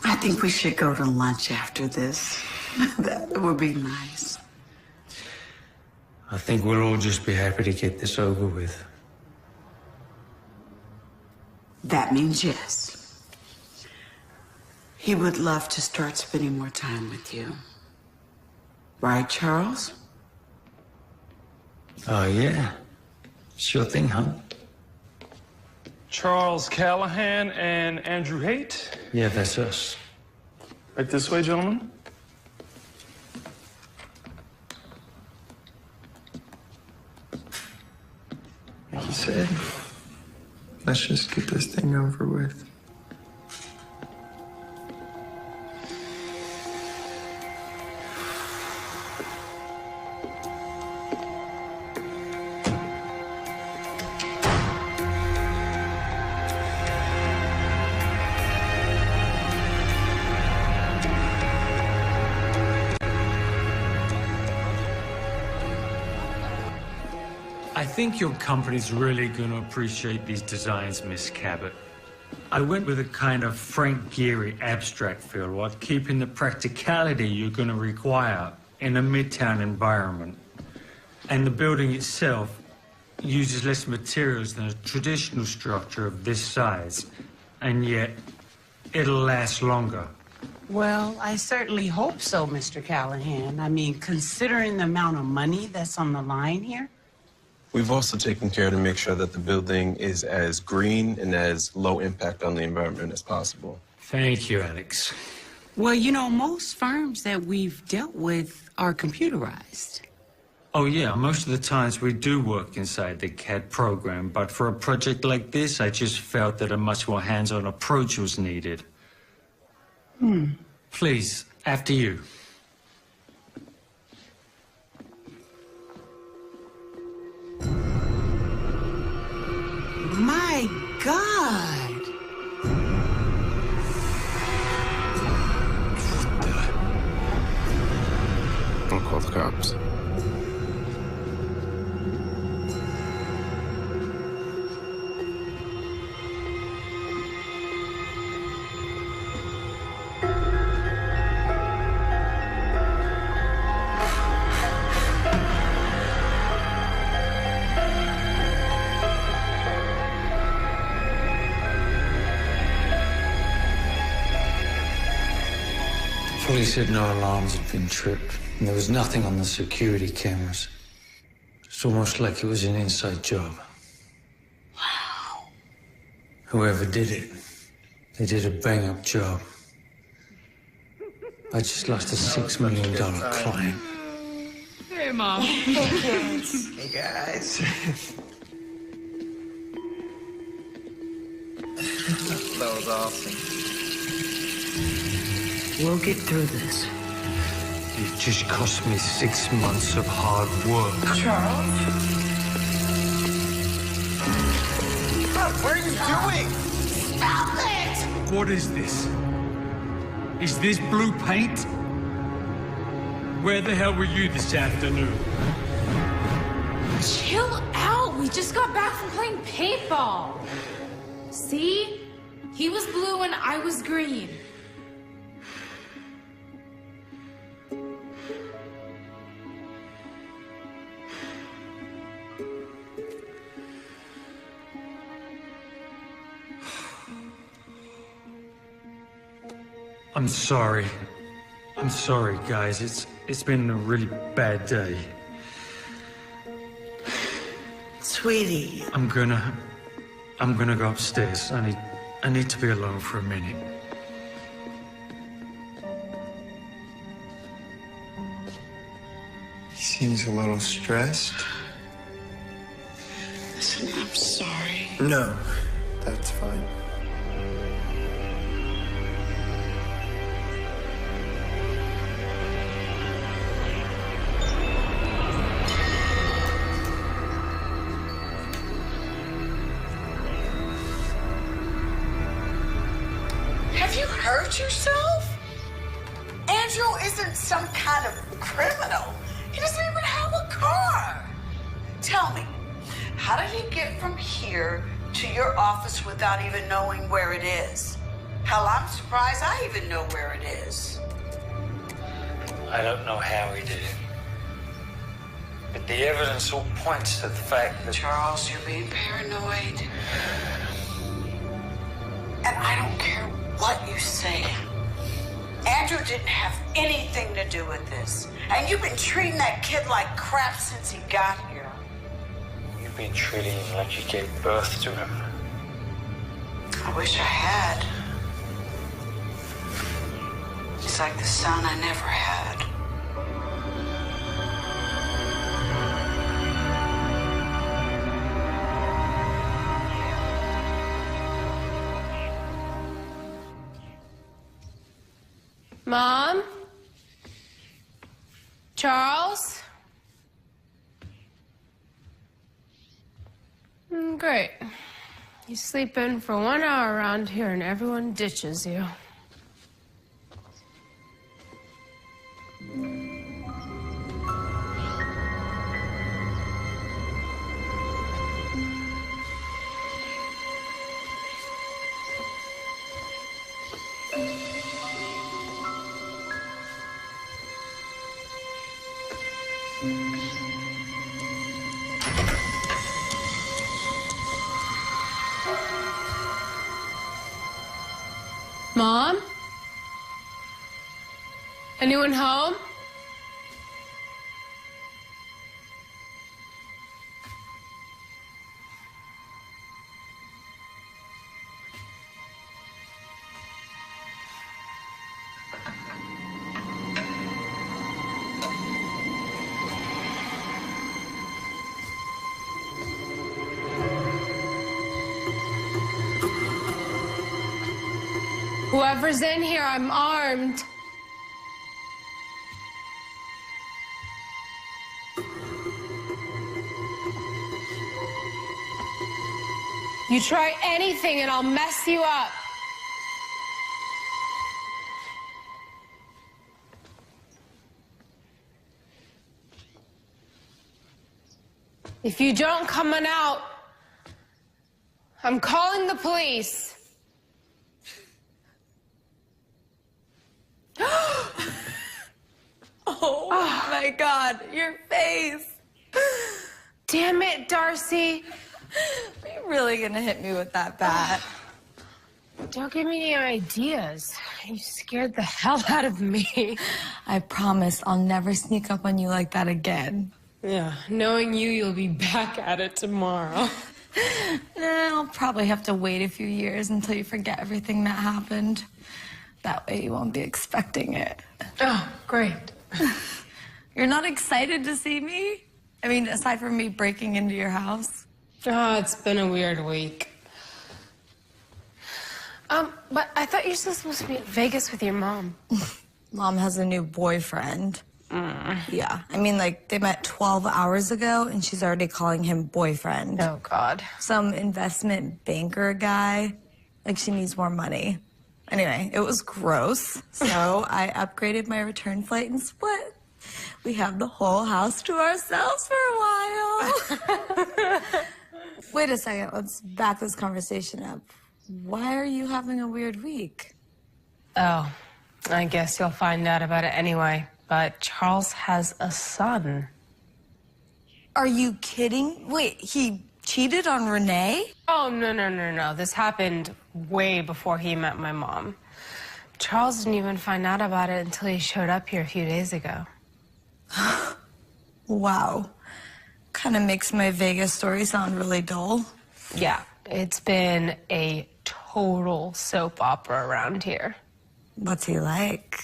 I think we should go to lunch after this. That would be nice. I think we'll all just be happy to get this over with. That means yes. He would love to start spending more time with you. Right, Charles? Oh, yeah. Sure thing, huh? Charles Callahan and Andrew Haight. Yeah, that's us. Right this way, gentlemen. Like you said, let's just get this thing over with. I think your company's really going to appreciate these designs, Miss Cabot. I went with a kind of Frank Gehry abstract feel while keeping the practicality you're going to require in a midtown environment. And the building itself uses less materials than a traditional structure of this size, and yet it'll last longer. Well, I certainly hope so, Mr. Callahan. I mean, considering the amount of money that's on the line here. We've also taken care to make sure that the building is as green and as low impact on the environment as possible. Thank you, Alex. Well, you know, most firms that we've dealt with are computerized. Oh, yeah, most of the times we do work inside the CAD program, but for a project like this, I just felt that a much more hands-on approach was needed. Please, after you. My God! I'll call the cops. Police said no alarms had been tripped, and there was nothing on the security cameras. It's almost like it was an inside job. Wow. Whoever did it, they did a bang-up job. I just lost a $6 million client. Hey, Mom. Hey, guys. That was awesome. We'll get through this. It just cost me 6 months of hard work. Charles? What are you doing? Stop it! What is this? Is this blue paint? Where the hell were you this afternoon? Chill out. We just got back from playing paintball. See? He was blue and I was green. I'm sorry. I'm sorry, guys. It's been a really bad day. Sweetie. I'm gonna go upstairs. I need to be alone for a minute. He seems a little stressed. Listen, I'm sorry. No, that's fine. Have you hurt yourself? Andrew isn't some kind of criminal. He doesn't even have a car. Tell me, how did he get from here to your office without even knowing where it is? Hell, I'm surprised I even know where it is. I don't know how he did it. But the evidence all points to the fact that... Charles, you're being paranoid. And I don't care what you say. Andrew didn't have anything to do with this. And you've been treating that kid like crap since he got here. You've been treating him like you gave birth to him. I wish I had. He's like the son I never had. Mom? Charles? Great. You sleep in for 1 hour around here and everyone ditches you. Mom? Anyone home? Whoever's in here, I'm armed. You try anything and I'll mess you up. If you don't come on out, I'm calling the police. Oh my God, your face. Damn it, Darcy. Are you really gonna hit me with that bat? Don't give me any ideas. You scared the hell out of me. I promise I'll never sneak up on you like that again. Yeah, knowing you, you'll be back at it tomorrow. I'll probably have to wait a few years until you forget everything that happened. That way you won't be expecting it. Oh, great. You're not excited to see me? I mean, aside from me breaking into your house? Oh, it's been a weird week. But I thought you were supposed to be in Vegas with your mom. Mom has a new boyfriend. Yeah, I mean, like, they met 12 hours ago, and she's already calling him boyfriend. Oh, God. Some investment banker guy. Like, she needs more money. Anyway, it was gross, so I upgraded my return flight and split. We have the whole house to ourselves for a while. Wait a second, let's back this conversation up. Why are you having a weird week? Oh, I guess you'll find out about it anyway. But Charles has a son. Are you kidding? Wait, he cheated on Renee? Oh, no. This happened way before he met my mom. Charles didn't even find out about it until he showed up here a few days ago. Wow. Kind of makes my Vegas story sound really dull. Yeah, it's been a total soap opera around here. What's he like?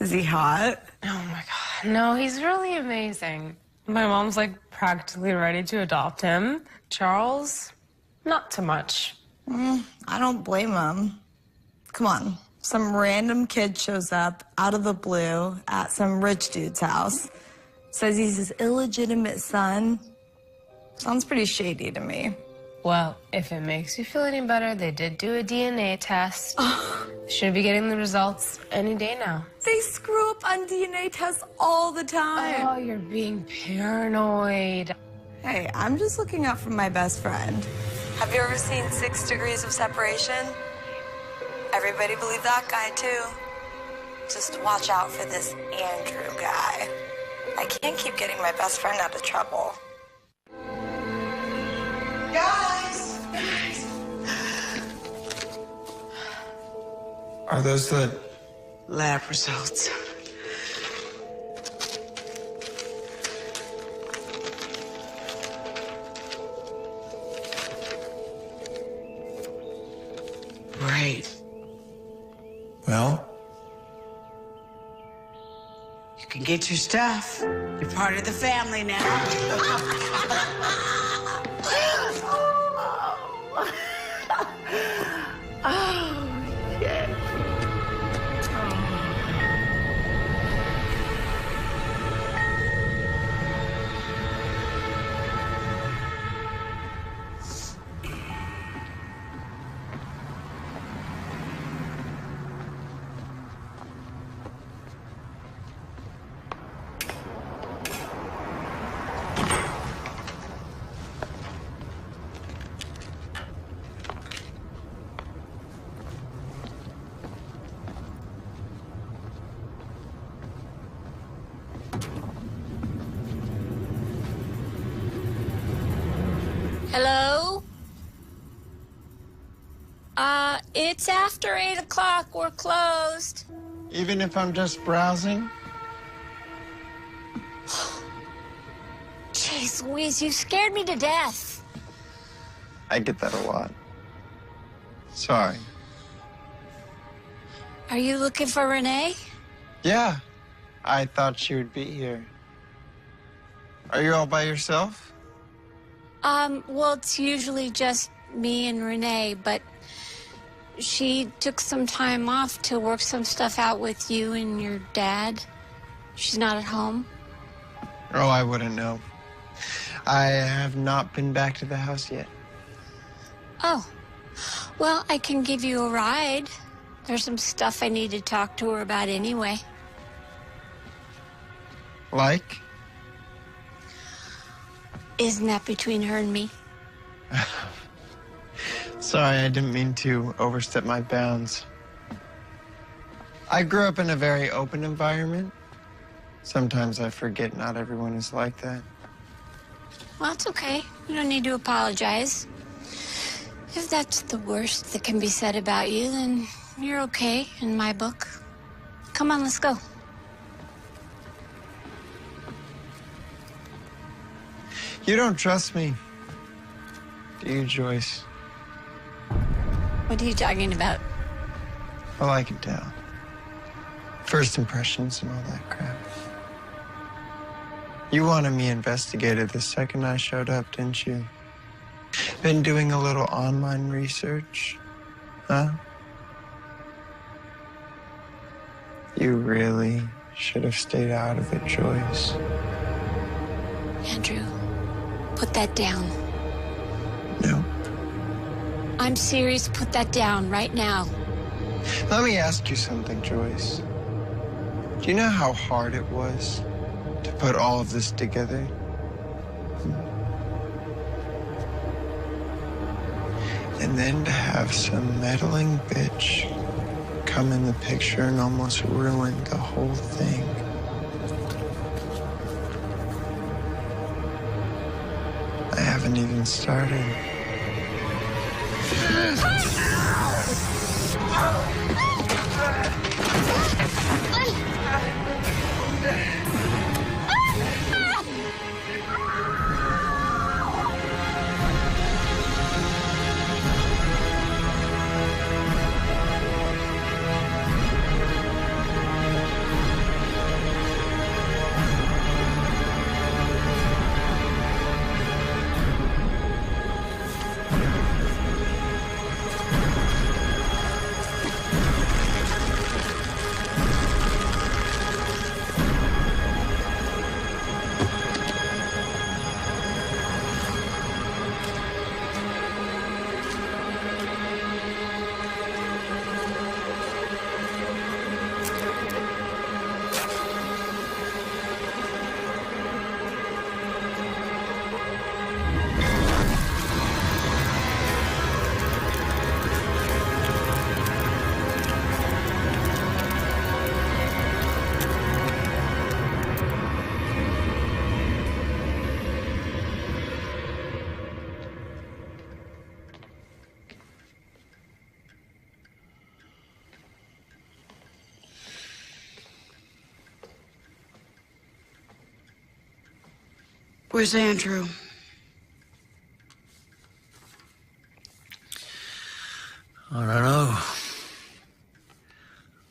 Is he hot? Oh, my God. No, he's really amazing. My mom's, like, practically ready to adopt him. Charles, not so much. I don't blame him. Come on. Some random kid shows up out of the blue at some rich dude's house. Says he's his illegitimate son. Sounds pretty shady to me. Well, if it makes you feel any better, they did do a DNA test. Should be getting the results any day now. They screw up on DNA tests all the time. Oh, you're being paranoid. Hey, I'm just looking out for my best friend. Have you ever seen 6 Degrees of Separation? Everybody believe that guy, too. Just watch out for this Andrew guy. I can't keep getting my best friend out of trouble. Guys! Are those the... Lab results. Great. Well? You can get your stuff. You're part of the family now. Oh, shit. Hello? It's after 8 o'clock. We're closed. Even if I'm just browsing? Jeez Louise, you scared me to death. I get that a lot. Sorry. Are you looking for Renee? Yeah, I thought she would be here. Are you all by yourself? Well, it's usually just me and Renee, but she took some time off to work some stuff out with you and your dad. She's not at home. Oh, I wouldn't know. I have not been back to the house yet. Oh, well, I can give you a ride. There's some stuff I need to talk to her about anyway. Like? Isn't that between her and me? Sorry, I didn't mean to overstep my bounds. I grew up in a very open environment. Sometimes I forget not everyone is like that. Well, it's okay. You don't need to apologize. If that's the worst that can be said about you, then you're okay in my book. Come on, let's go. You don't trust me, do you, Joyce? What are you talking about? Well, I can tell. First impressions and all that crap. You wanted me investigated the second I showed up, didn't you? Been doing a little online research, huh? You really should have stayed out of it, Joyce. Andrew, put that down. No. I'm serious. Put that down right now. Let me ask you something, Joyce. Do you know how hard it was to put all of this together? And then to have some meddling bitch come in the picture and almost ruin the whole thing. I haven't even started. Where's Andrew? I don't know.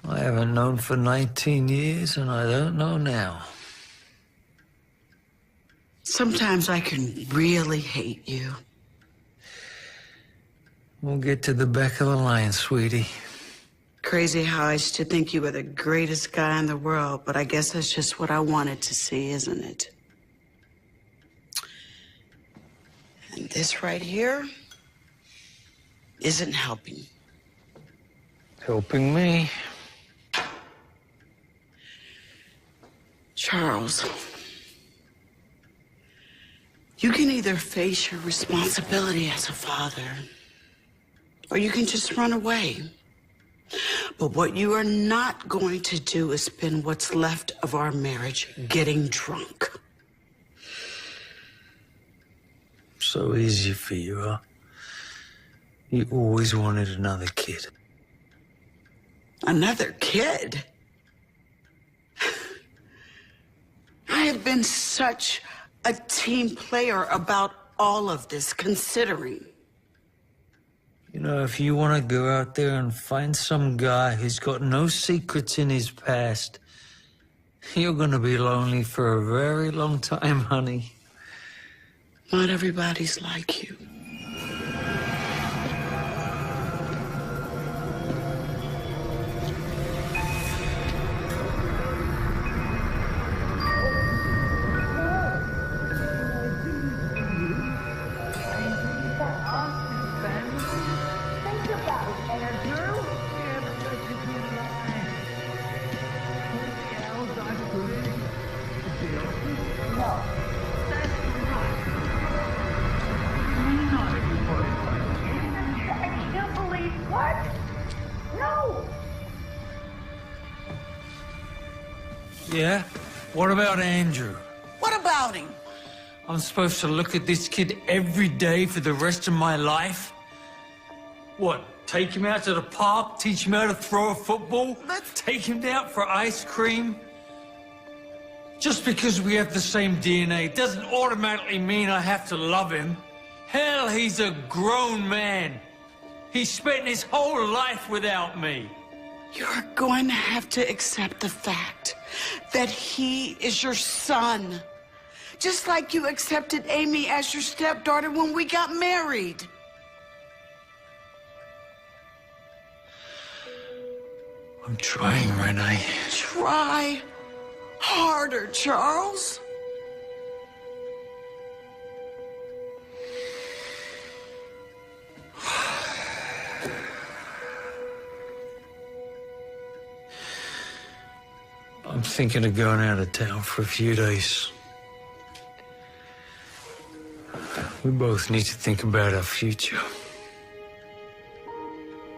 I haven't known for 19 years, and I don't know now. Sometimes I can really hate you. We'll get to the back of the line, sweetie. Crazy how I used to think you were the greatest guy in the world, but I guess that's just what I wanted to see, isn't it? And this right here isn't helping. Helping me. Charles, you can either face your responsibility as a father, or you can just run away. But what you are not going to do is spend what's left of our marriage getting drunk. So easy for you, huh? You always wanted another kid. Another kid? I have been such a team player about all of this, considering. You know, if you want to go out there and find some guy who's got no secrets in his past, you're going to be lonely for a very long time, honey. Not everybody's like you. Yeah? What about Andrew? What about him? I'm supposed to look at this kid every day for the rest of my life? What, take him out to the park, teach him how to throw a football? Take him out for ice cream? Just because we have the same DNA doesn't automatically mean I have to love him. Hell, he's a grown man. He's spent his whole life without me. You're going to have to accept the fact that he is your son. Just like you accepted Amy as your stepdaughter when we got married. I'm trying, Renee. Try harder, Charles. I'm thinking of going out of town for a few days. We both need to think about our future.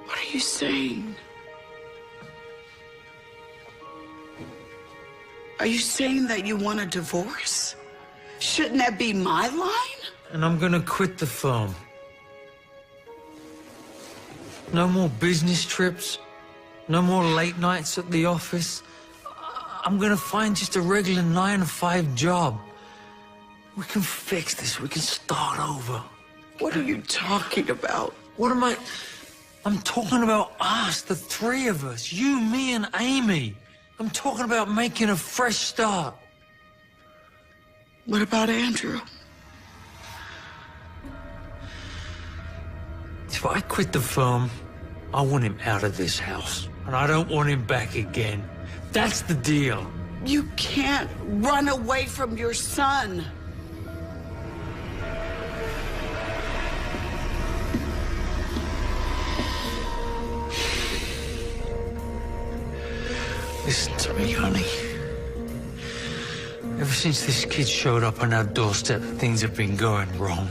What are you saying? Are you saying that you want a divorce? Shouldn't that be my line? And I'm gonna quit the firm. No more business trips. No more late nights at the office. I'm gonna find just a regular 9-to-5 job. We can fix this. We can start over. What are you talking about? What am I... I'm talking about us, the three of us. You, me, and Amy. I'm talking about making a fresh start. What about Andrew? If I quit the firm, I want him out of this house. And I don't want him back again. That's the deal. You can't run away from your son. Listen to me, honey. Ever since this kid showed up on our doorstep, things have been going wrong.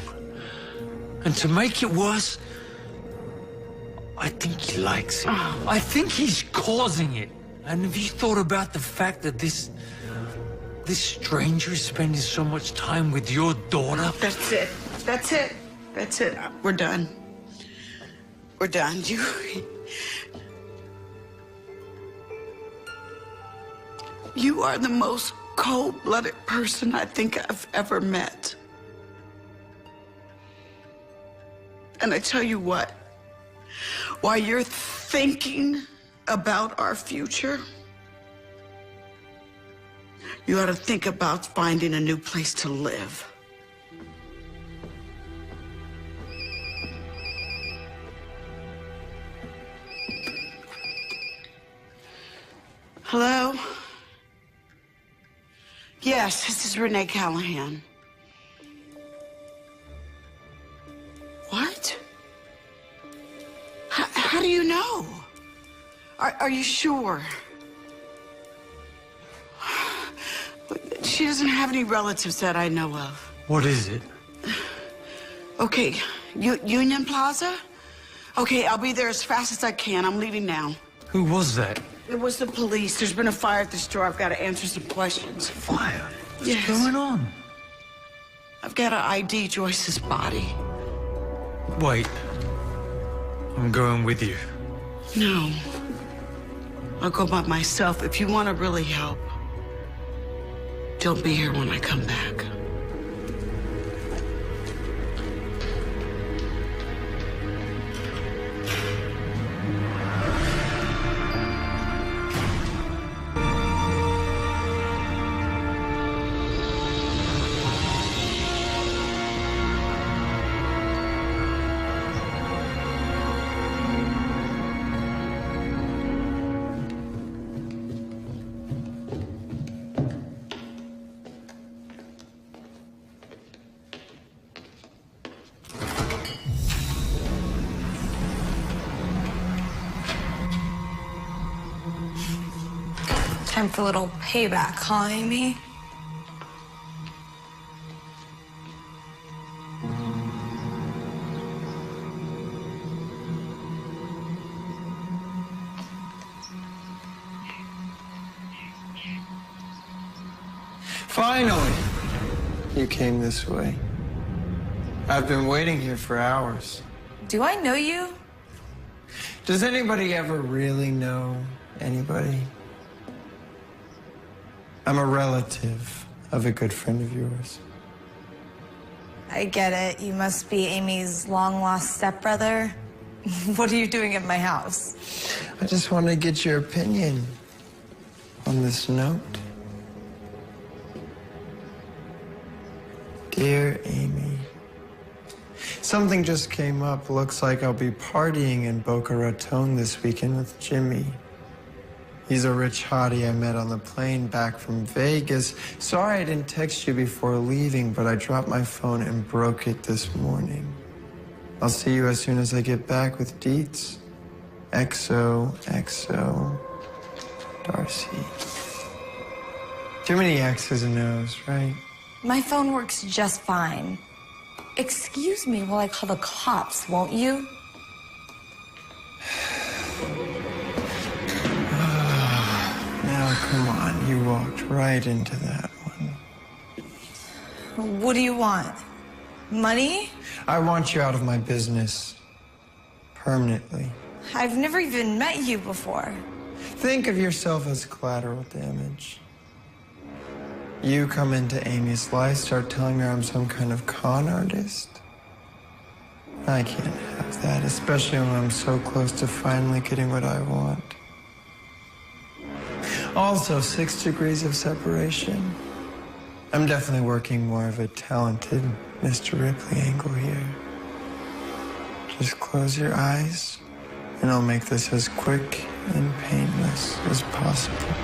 And to make it worse, I think he likes it. I think he's causing it. And have you thought about the fact that this stranger is spending so much time with your daughter? That's it. That's it. That's it. We're done. We're done. You are the most cold-blooded person I think I've ever met. And I tell you what, while you're thinking about our future, you ought to think about finding a new place to live. Hello? Yes, this is Renee Callahan. What? How do you know? Are you sure? She doesn't have any relatives that I know of. What is it? Okay, Union Plaza? Okay, I'll be there as fast as I can. I'm leaving now. Who was that? It was the police. There's been a fire at the store. I've got to answer some questions. Fire? What's Yes. going on? I've got to ID Joyce's body. Wait. I'm going with you. No. I'll go by myself. If you want to really help, don't be here when I come back. Time for a little payback, huh, Amy? Finally, you came this way. I've been waiting here for hours. Do I know you? Does anybody ever really know anybody? I'm a relative of a good friend of yours. I get it. You must be Amy's long-lost stepbrother. What are you doing at my house? I just want to get your opinion on this note. Dear Amy, something just came up. Looks like I'll be partying in Boca Raton this weekend with Jimmy. He's a rich hottie I met on the plane back from Vegas. Sorry I didn't text you before leaving, but I dropped my phone and broke it this morning. I'll see you as soon as I get back with deets. XOXO, Darcy. Too many X's and O's, right? My phone works just fine. Excuse me while I call the cops, won't you? Now, come on, you walked right into that one. What do you want? Money? I want you out of my business. Permanently. I've never even met you before. Think of yourself as collateral damage. You come into Amy's life, start telling her I'm some kind of con artist. I can't have that, especially when I'm so close to finally getting what I want. Also, 6 degrees of separation. I'm definitely working more of a talented Mr. Ripley angle here. Just close your eyes, and I'll make this as quick and painless as possible.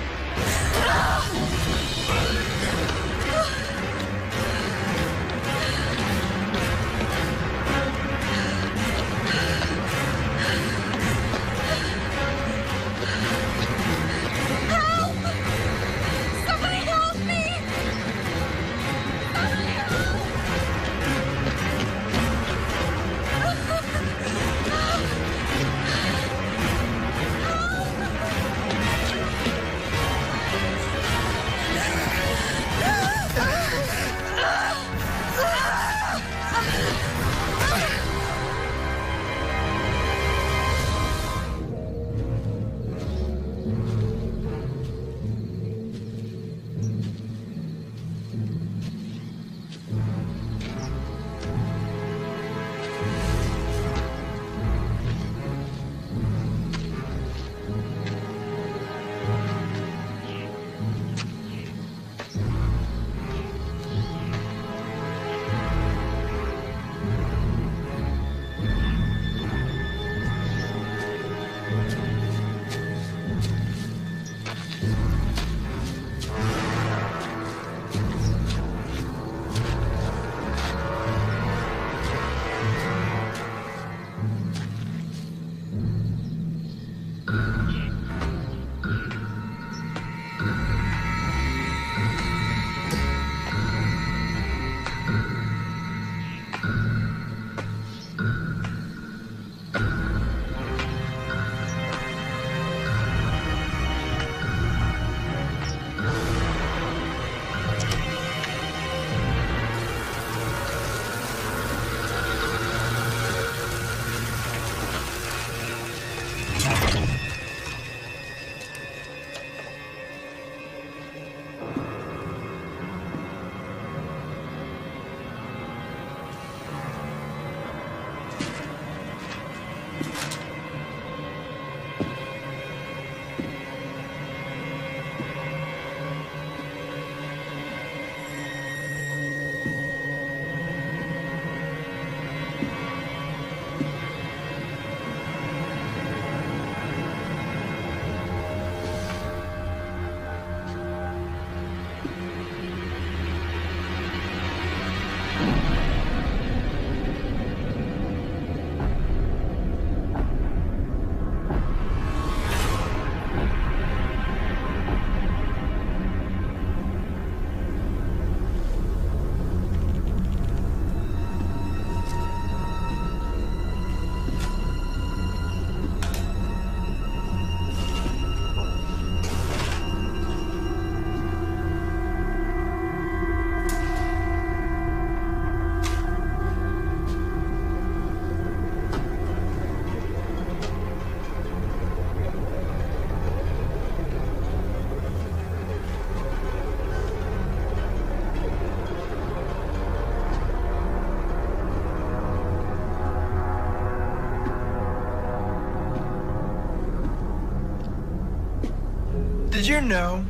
Did you know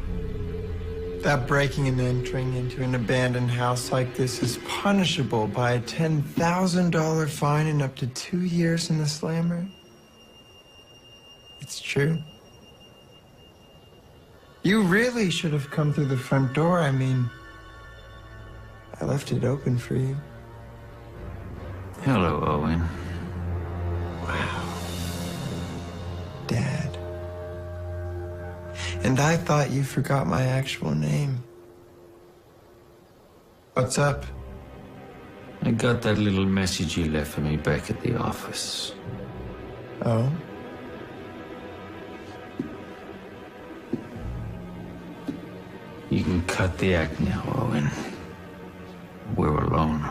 that breaking and entering into an abandoned house like this is punishable by a $10,000 fine and up to 2 years in the slammer? It's true. You really should have come through the front door. I mean, I left it open for you. Hello, Owen. Wow. Dad. And I thought you forgot my actual name. What's up? I got that little message you left for me back at the office. Oh? You can cut the act now, Owen. We're alone.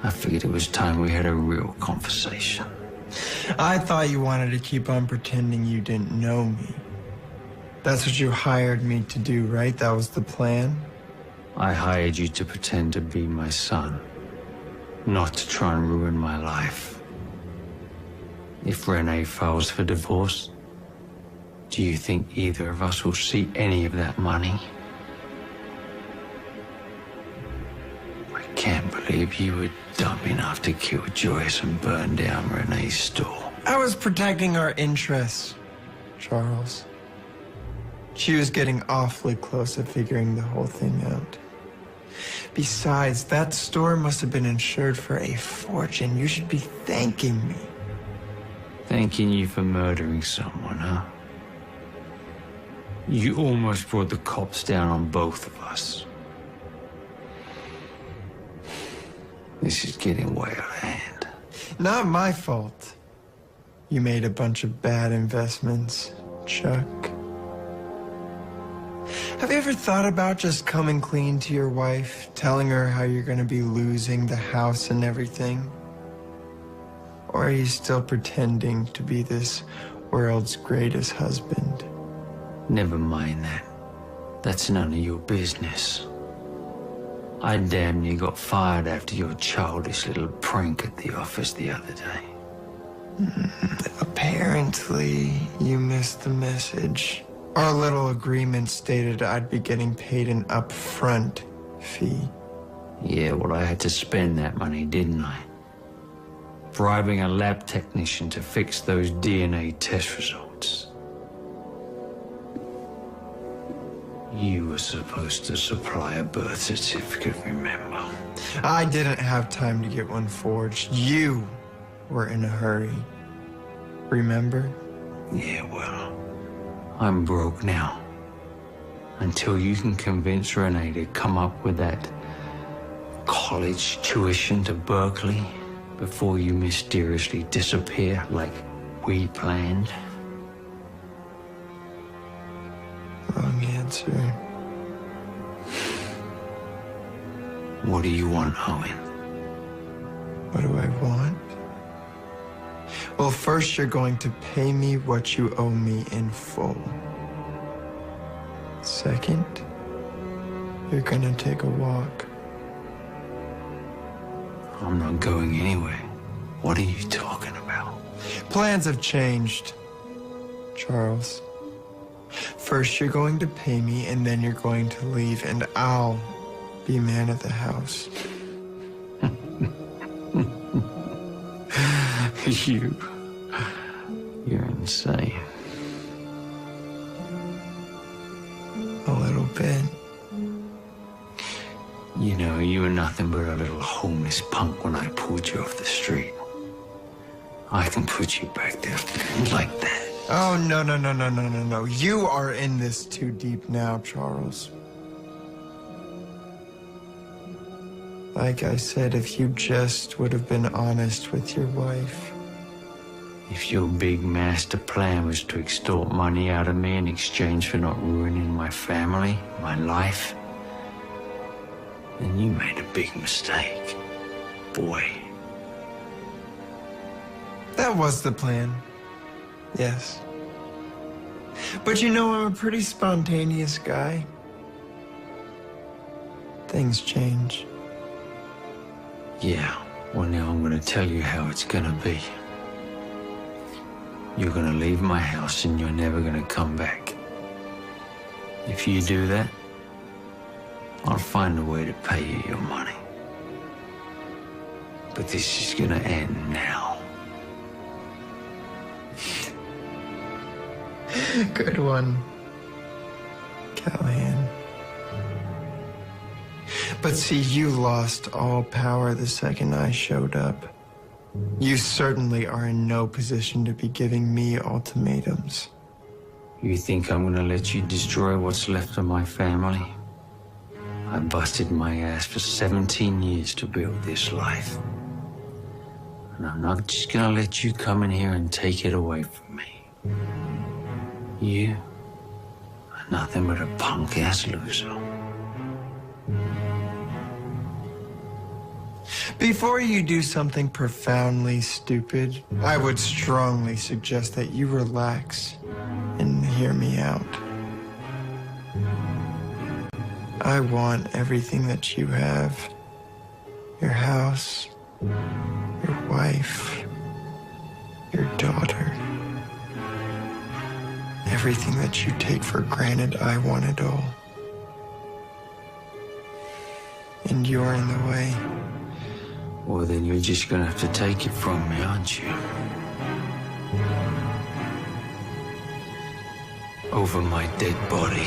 I figured it was time we had a real conversation. I thought you wanted to keep on pretending you didn't know me. That's what you hired me to do, right? That was the plan? I hired you to pretend to be my son, not to try and ruin my life. If Renee files for divorce, do you think either of us will see any of that money? I can't believe you were dumb enough to kill Joyce and burn down Renee's store. I was protecting our interests, Charles. She was getting awfully close to figuring the whole thing out. Besides, that store must have been insured for a fortune. You should be thanking me. Thanking you for murdering someone, huh? You almost brought the cops down on both of us. This is getting way out of hand. Not my fault. You made a bunch of bad investments, Chuck. Have you ever thought about just coming clean to your wife, telling her how you're gonna be losing the house and everything? Or are you still pretending to be this world's greatest husband? Never mind that. That's none of your business. I damn near got fired after your childish little prank at the office the other day. Apparently, you missed the message. Our little agreement stated I'd be getting paid an upfront fee. Yeah, well, I had to spend that money, didn't I? Bribing a lab technician to fix those DNA test results. You were supposed to supply a birth certificate, remember? I didn't have time to get one forged. You were in a hurry. Remember? Yeah, well, I'm broke now. Until you can convince Renee to come up with that college tuition to Berkeley before you mysteriously disappear like we planned. Wrong answer. What do you want, Owen? What do I want? Well, first you're going to pay me what you owe me in full. Second, you're gonna take a walk. I'm not going anywhere. What are you talking about? Plans have changed, Charles. First you're going to pay me, and then you're going to leave, and I'll be man of the house. You're insane. A little bit. You know, you were nothing but a little homeless punk when I pulled you off the street. I can put you back there like that. Oh, no. You are in this too deep now, Charles. Like I said, if you just would have been honest with your wife. If your big master plan was to extort money out of me in exchange for not ruining my family, my life, then you made a big mistake. Boy. That was the plan. Yes. But you know, I'm a pretty spontaneous guy. Things change. Yeah, well now I'm gonna tell you how it's gonna be. you're gonna leave my house and you're never gonna come back. If you do that, I'll find a way to pay you your money. But this is gonna end now. Good one, Callahan. But see, you lost all power the second I showed up. You certainly are in no position to be giving me ultimatums. You think I'm gonna let you destroy what's left of my family? I busted my ass for 17 years to build this life. And I'm not just gonna let you come in here and take it away from me. You are nothing but a punk-ass loser. Before you do something profoundly stupid, I would strongly suggest that you relax and hear me out. I want everything that you have. Your house, your wife, your daughter. Everything that you take for granted, I want it all. And you're in the way. Well, then you're just gonna have to take it from me, aren't you? Over my dead body.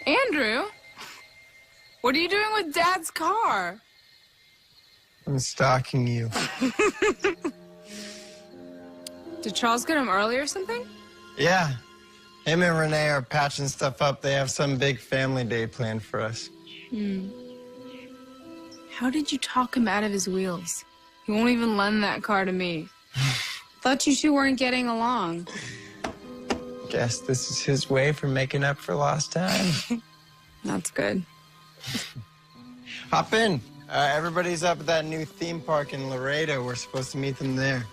Andrew, what are you doing with Dad's car? I'm stalking you. Did Charles get him early or something? Yeah. Him and Renee are patching stuff up. They have some big family day planned for us. How did you talk him out of his wheels? He won't even lend that car to me. Thought you two weren't getting along. Guess this is his way for making up for lost time. That's good. Hop in. Everybody's up at that new theme park in Laredo. We're supposed to meet them there.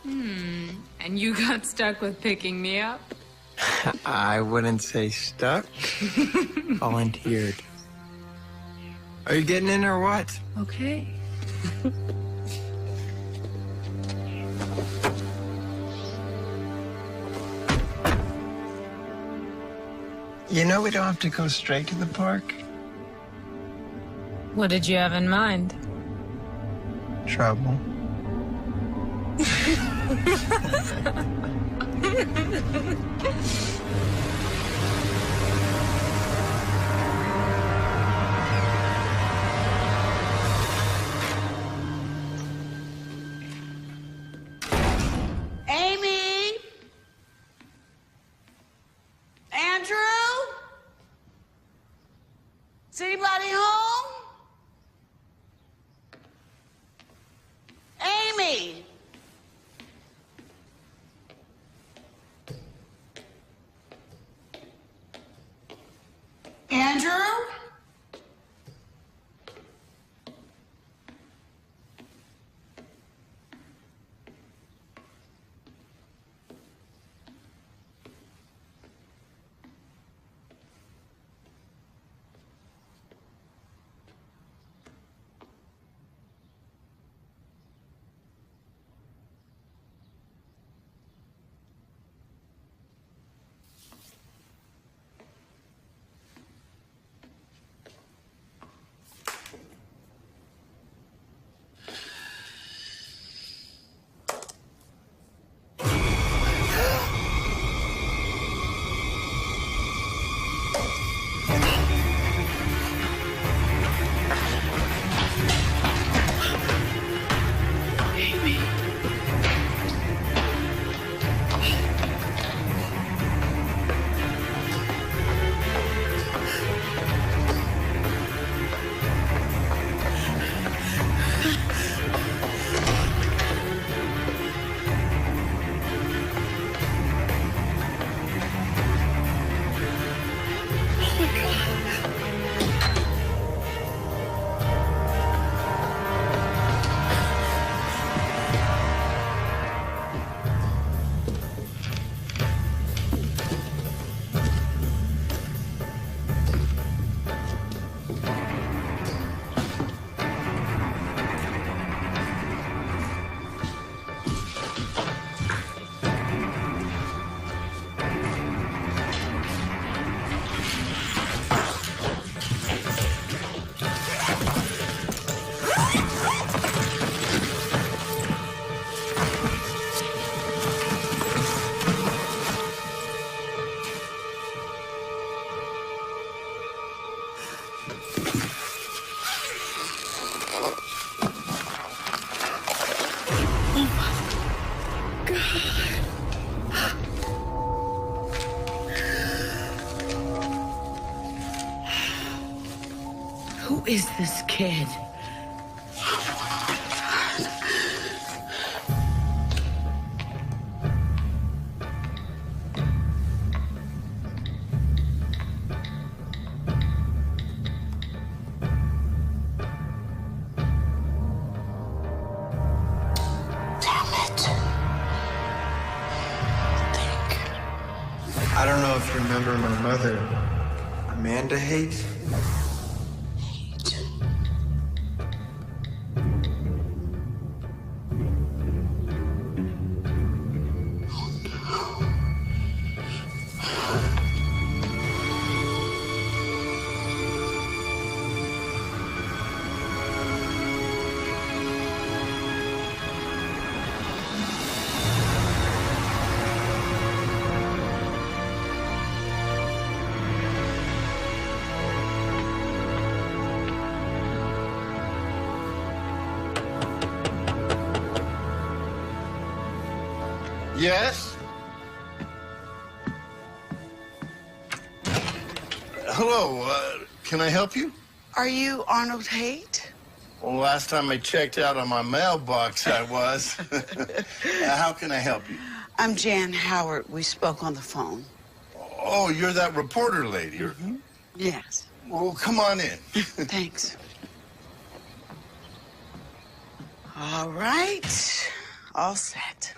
And you got stuck with picking me up? I wouldn't say stuck. Volunteered. Are you getting in or what? Okay. You know we don't have to go straight to the park. What did you have in mind? Trouble. Amy? Andrew? Is anybody home? Amy? Andrew? Who is this kid? I don't know if you remember my mother, Amanda Haight. Yes? Hello, can I help you? Are you Arnold Haight? Well, last time I checked out on my mailbox, I was. How can I help you? I'm Jan Howard. We spoke on the phone. Oh, you're that reporter lady. Yes. Well, come on in. Thanks. All right. All set.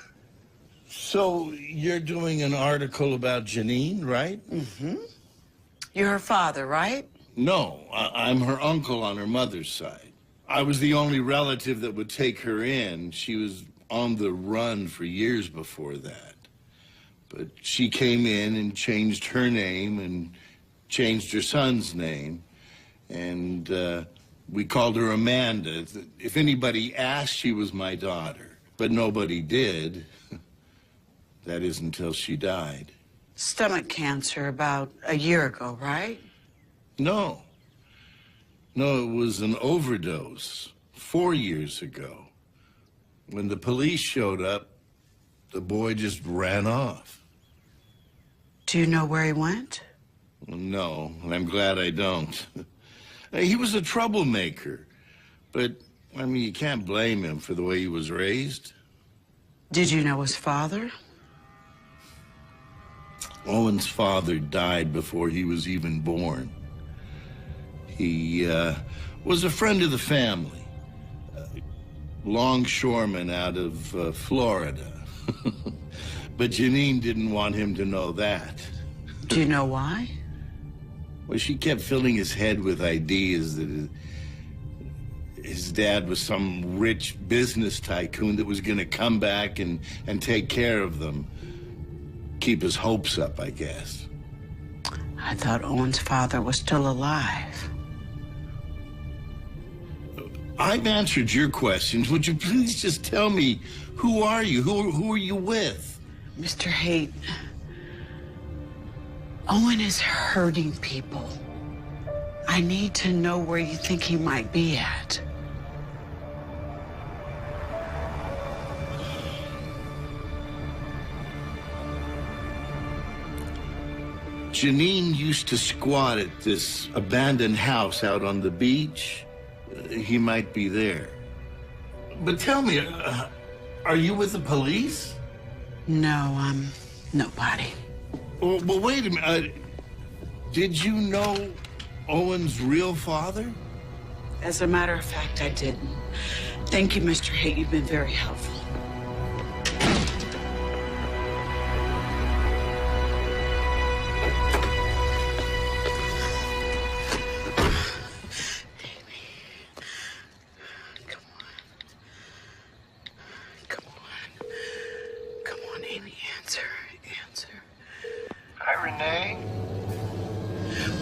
So, you're doing an article about Janine, right? Mm-hmm. You're her father, right? No, I'm her uncle on her mother's side. I was the only relative that would take her in. She was on the run for years before that. But she came in and changed her name and changed her son's name. And we called her Amanda. If anybody asked, she was my daughter. But nobody did. That is until she died. Stomach cancer about a year ago, right? No. No, it was an overdose 4 years ago. When the police showed up, the boy just ran off. Do you know where he went? No, and I'm glad I don't. He was a troublemaker, but, I mean, you can't blame him for the way he was raised. Did you know his father? Owen's father died before he was even born. He was a friend of the family, longshoreman out of Florida. But Janine didn't want him to know that. Do you know why? Well, she kept filling his head with ideas that his dad was some rich business tycoon that was going to come back and take care of them. Keep his hopes up, I guess. I thought Owen's father was still alive. I've answered your questions. Would you please just tell me, who are you? Who are you with? Mr. Haight, Owen is hurting people. I need to know where you think he might be at. Janine used to squat at this abandoned house out on the beach. He might be there. But tell me, are you with the police? No, I'm nobody. Well, wait a minute. Did you know Owen's real father? As a matter of fact, I didn't. Thank you, Mr. Haight. You've been very helpful.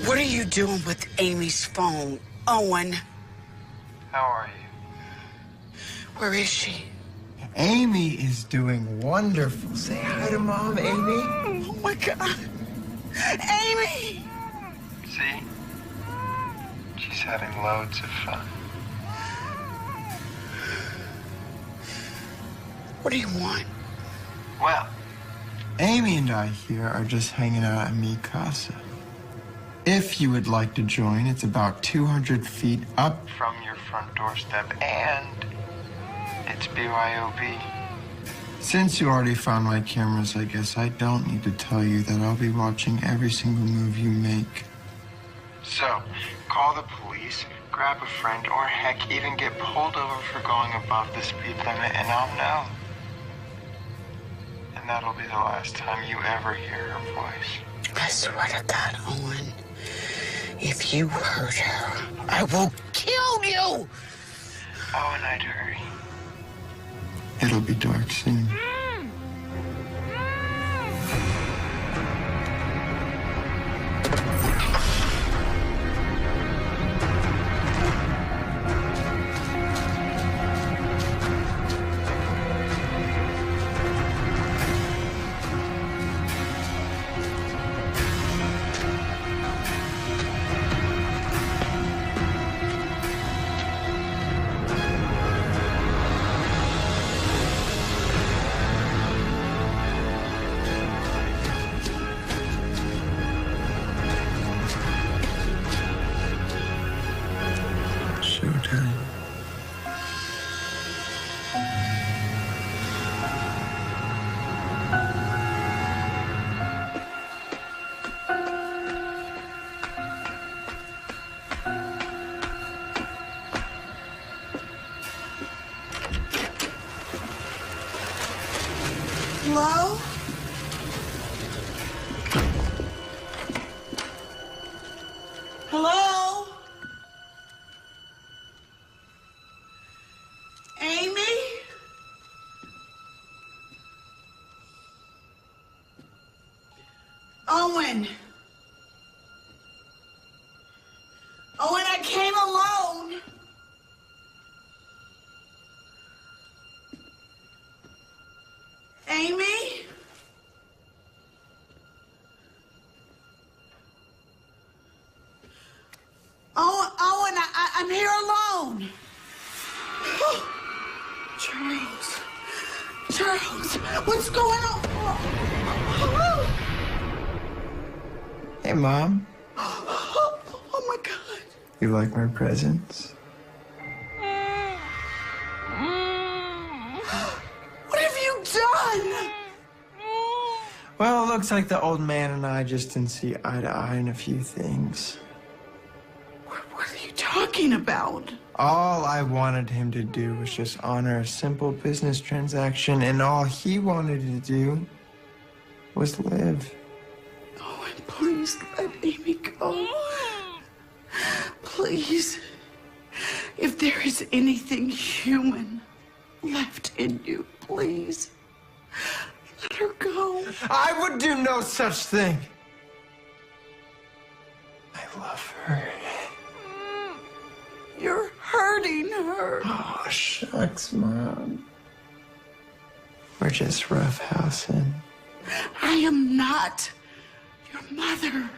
What are you doing with Amy's phone, Owen? How are you? Where is she? Amy is doing wonderful. Say hi to Mom, Amy. Oh, my God. Amy! See? She's having loads of fun. What do you want? Well, Amy and I here are just hanging out at Mi Casa. If you would like to join, it's about 200 feet up from your front doorstep, and it's BYOB. Since you already found my cameras, I guess I don't need to tell you that I'll be watching every single move you make. So, call the police, grab a friend, or heck, even get pulled over for going above the speed limit, and I'll know. And that'll be the last time you ever hear her voice. I swear to God, Owen, if you hurt her, I will kill you! Oh, and I'd hurry. It'll be dark soon. Showtime. Hello? Hello? Amy? Owen? Owen, I came alone. Amy? Owen, I'm here alone. Charles, what's going on? Hey, Mom. Oh my God. You like my presents? What have you done? Well, it looks like the old man and I just didn't see eye to eye in a few things. What are you talking about? All I wanted him to do was just honor a simple business transaction, and all he wanted to do was live. Owen, please let Amy go. Please. If there is anything human left in you, please let her go. I would do no such thing. I love her. You're hurting her. Oh, shucks, Mom. We're just roughhousing. I am not your mother.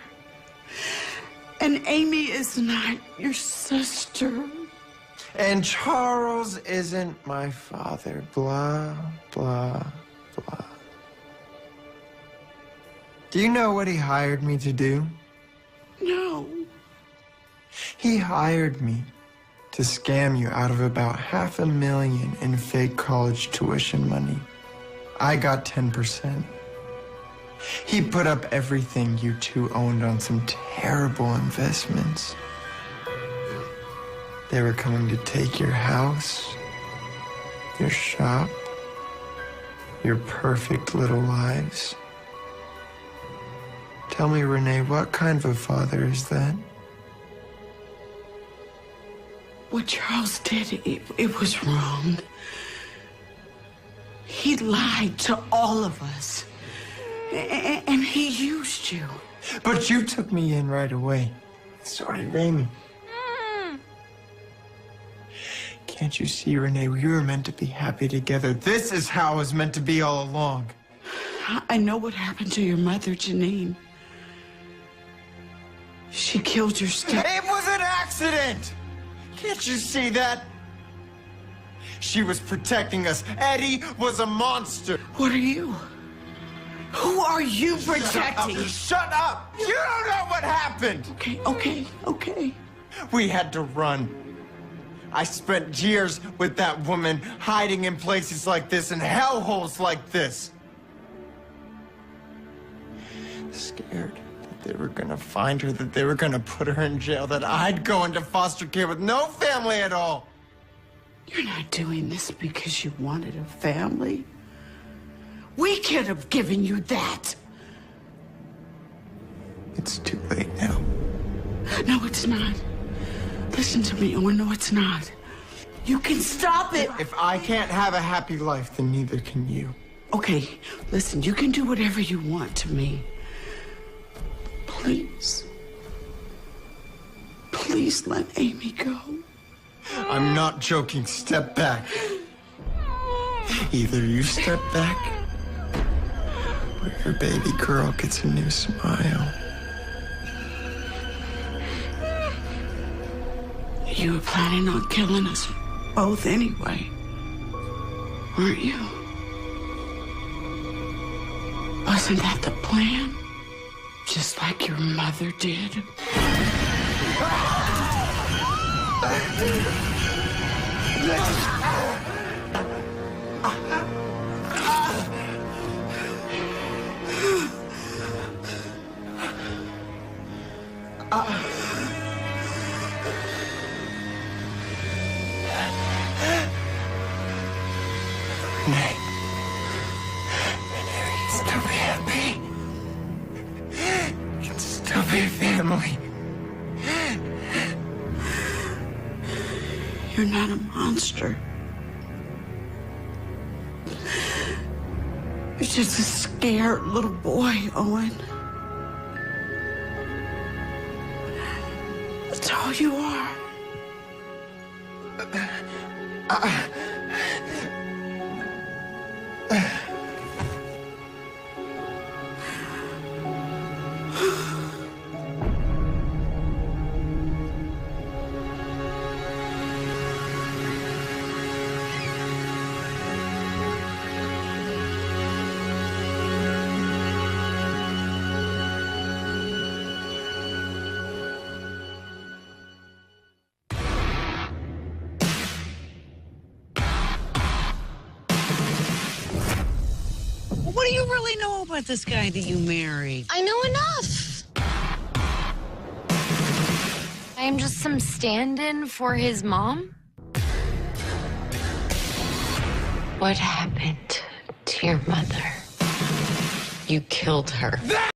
And Amy is not your sister. And Charles isn't my father. Blah, blah, blah. Do you know what he hired me to do? No. He hired me to scam you out of about $500,000 in fake college tuition money. I got 10%. He put up everything you two owned on some terrible investments. They were coming to take your house, your shop, your perfect little lives. Tell me, Renee, what kind of a father is that? What Charles did, it was wrong. He lied to all of us. And he used you. But you took me in right away. So did Amy. Can't you see, Renee? We were meant to be happy together. This is how it was meant to be all along. I know what happened to your mother, Janine. She killed your step. It was an accident! Can't you see that? She was protecting us. Eddie was a monster. What are you? Who are you protecting? Shut up! You don't know what happened! Okay. We had to run. I spent years with that woman, hiding in places like this and hellholes like this. Scared that they were gonna find her, that they were gonna put her in jail, that I'd go into foster care with no family at all. You're not doing this because you wanted a family. We could have given you that. It's too late now. No, it's not. Listen to me, Owen. No, it's not. You can stop it. If I can't have a happy life, then neither can you. Okay, listen, you can do whatever you want to me. Please. Please let Amy go. I'm not joking. Step back. Either you step back, or your baby girl gets a new smile. You were planning on killing us both anyway, weren't you? Wasn't that the plan? Just like your mother did? Renee. Renee, we can still be happy. We can still be a family. You're not a monster. You're just a scared little boy, Owen. That's all you are. What do you really know about this guy that you married? I know enough. I am just some stand-in for his mom. What happened to your mother? You killed her.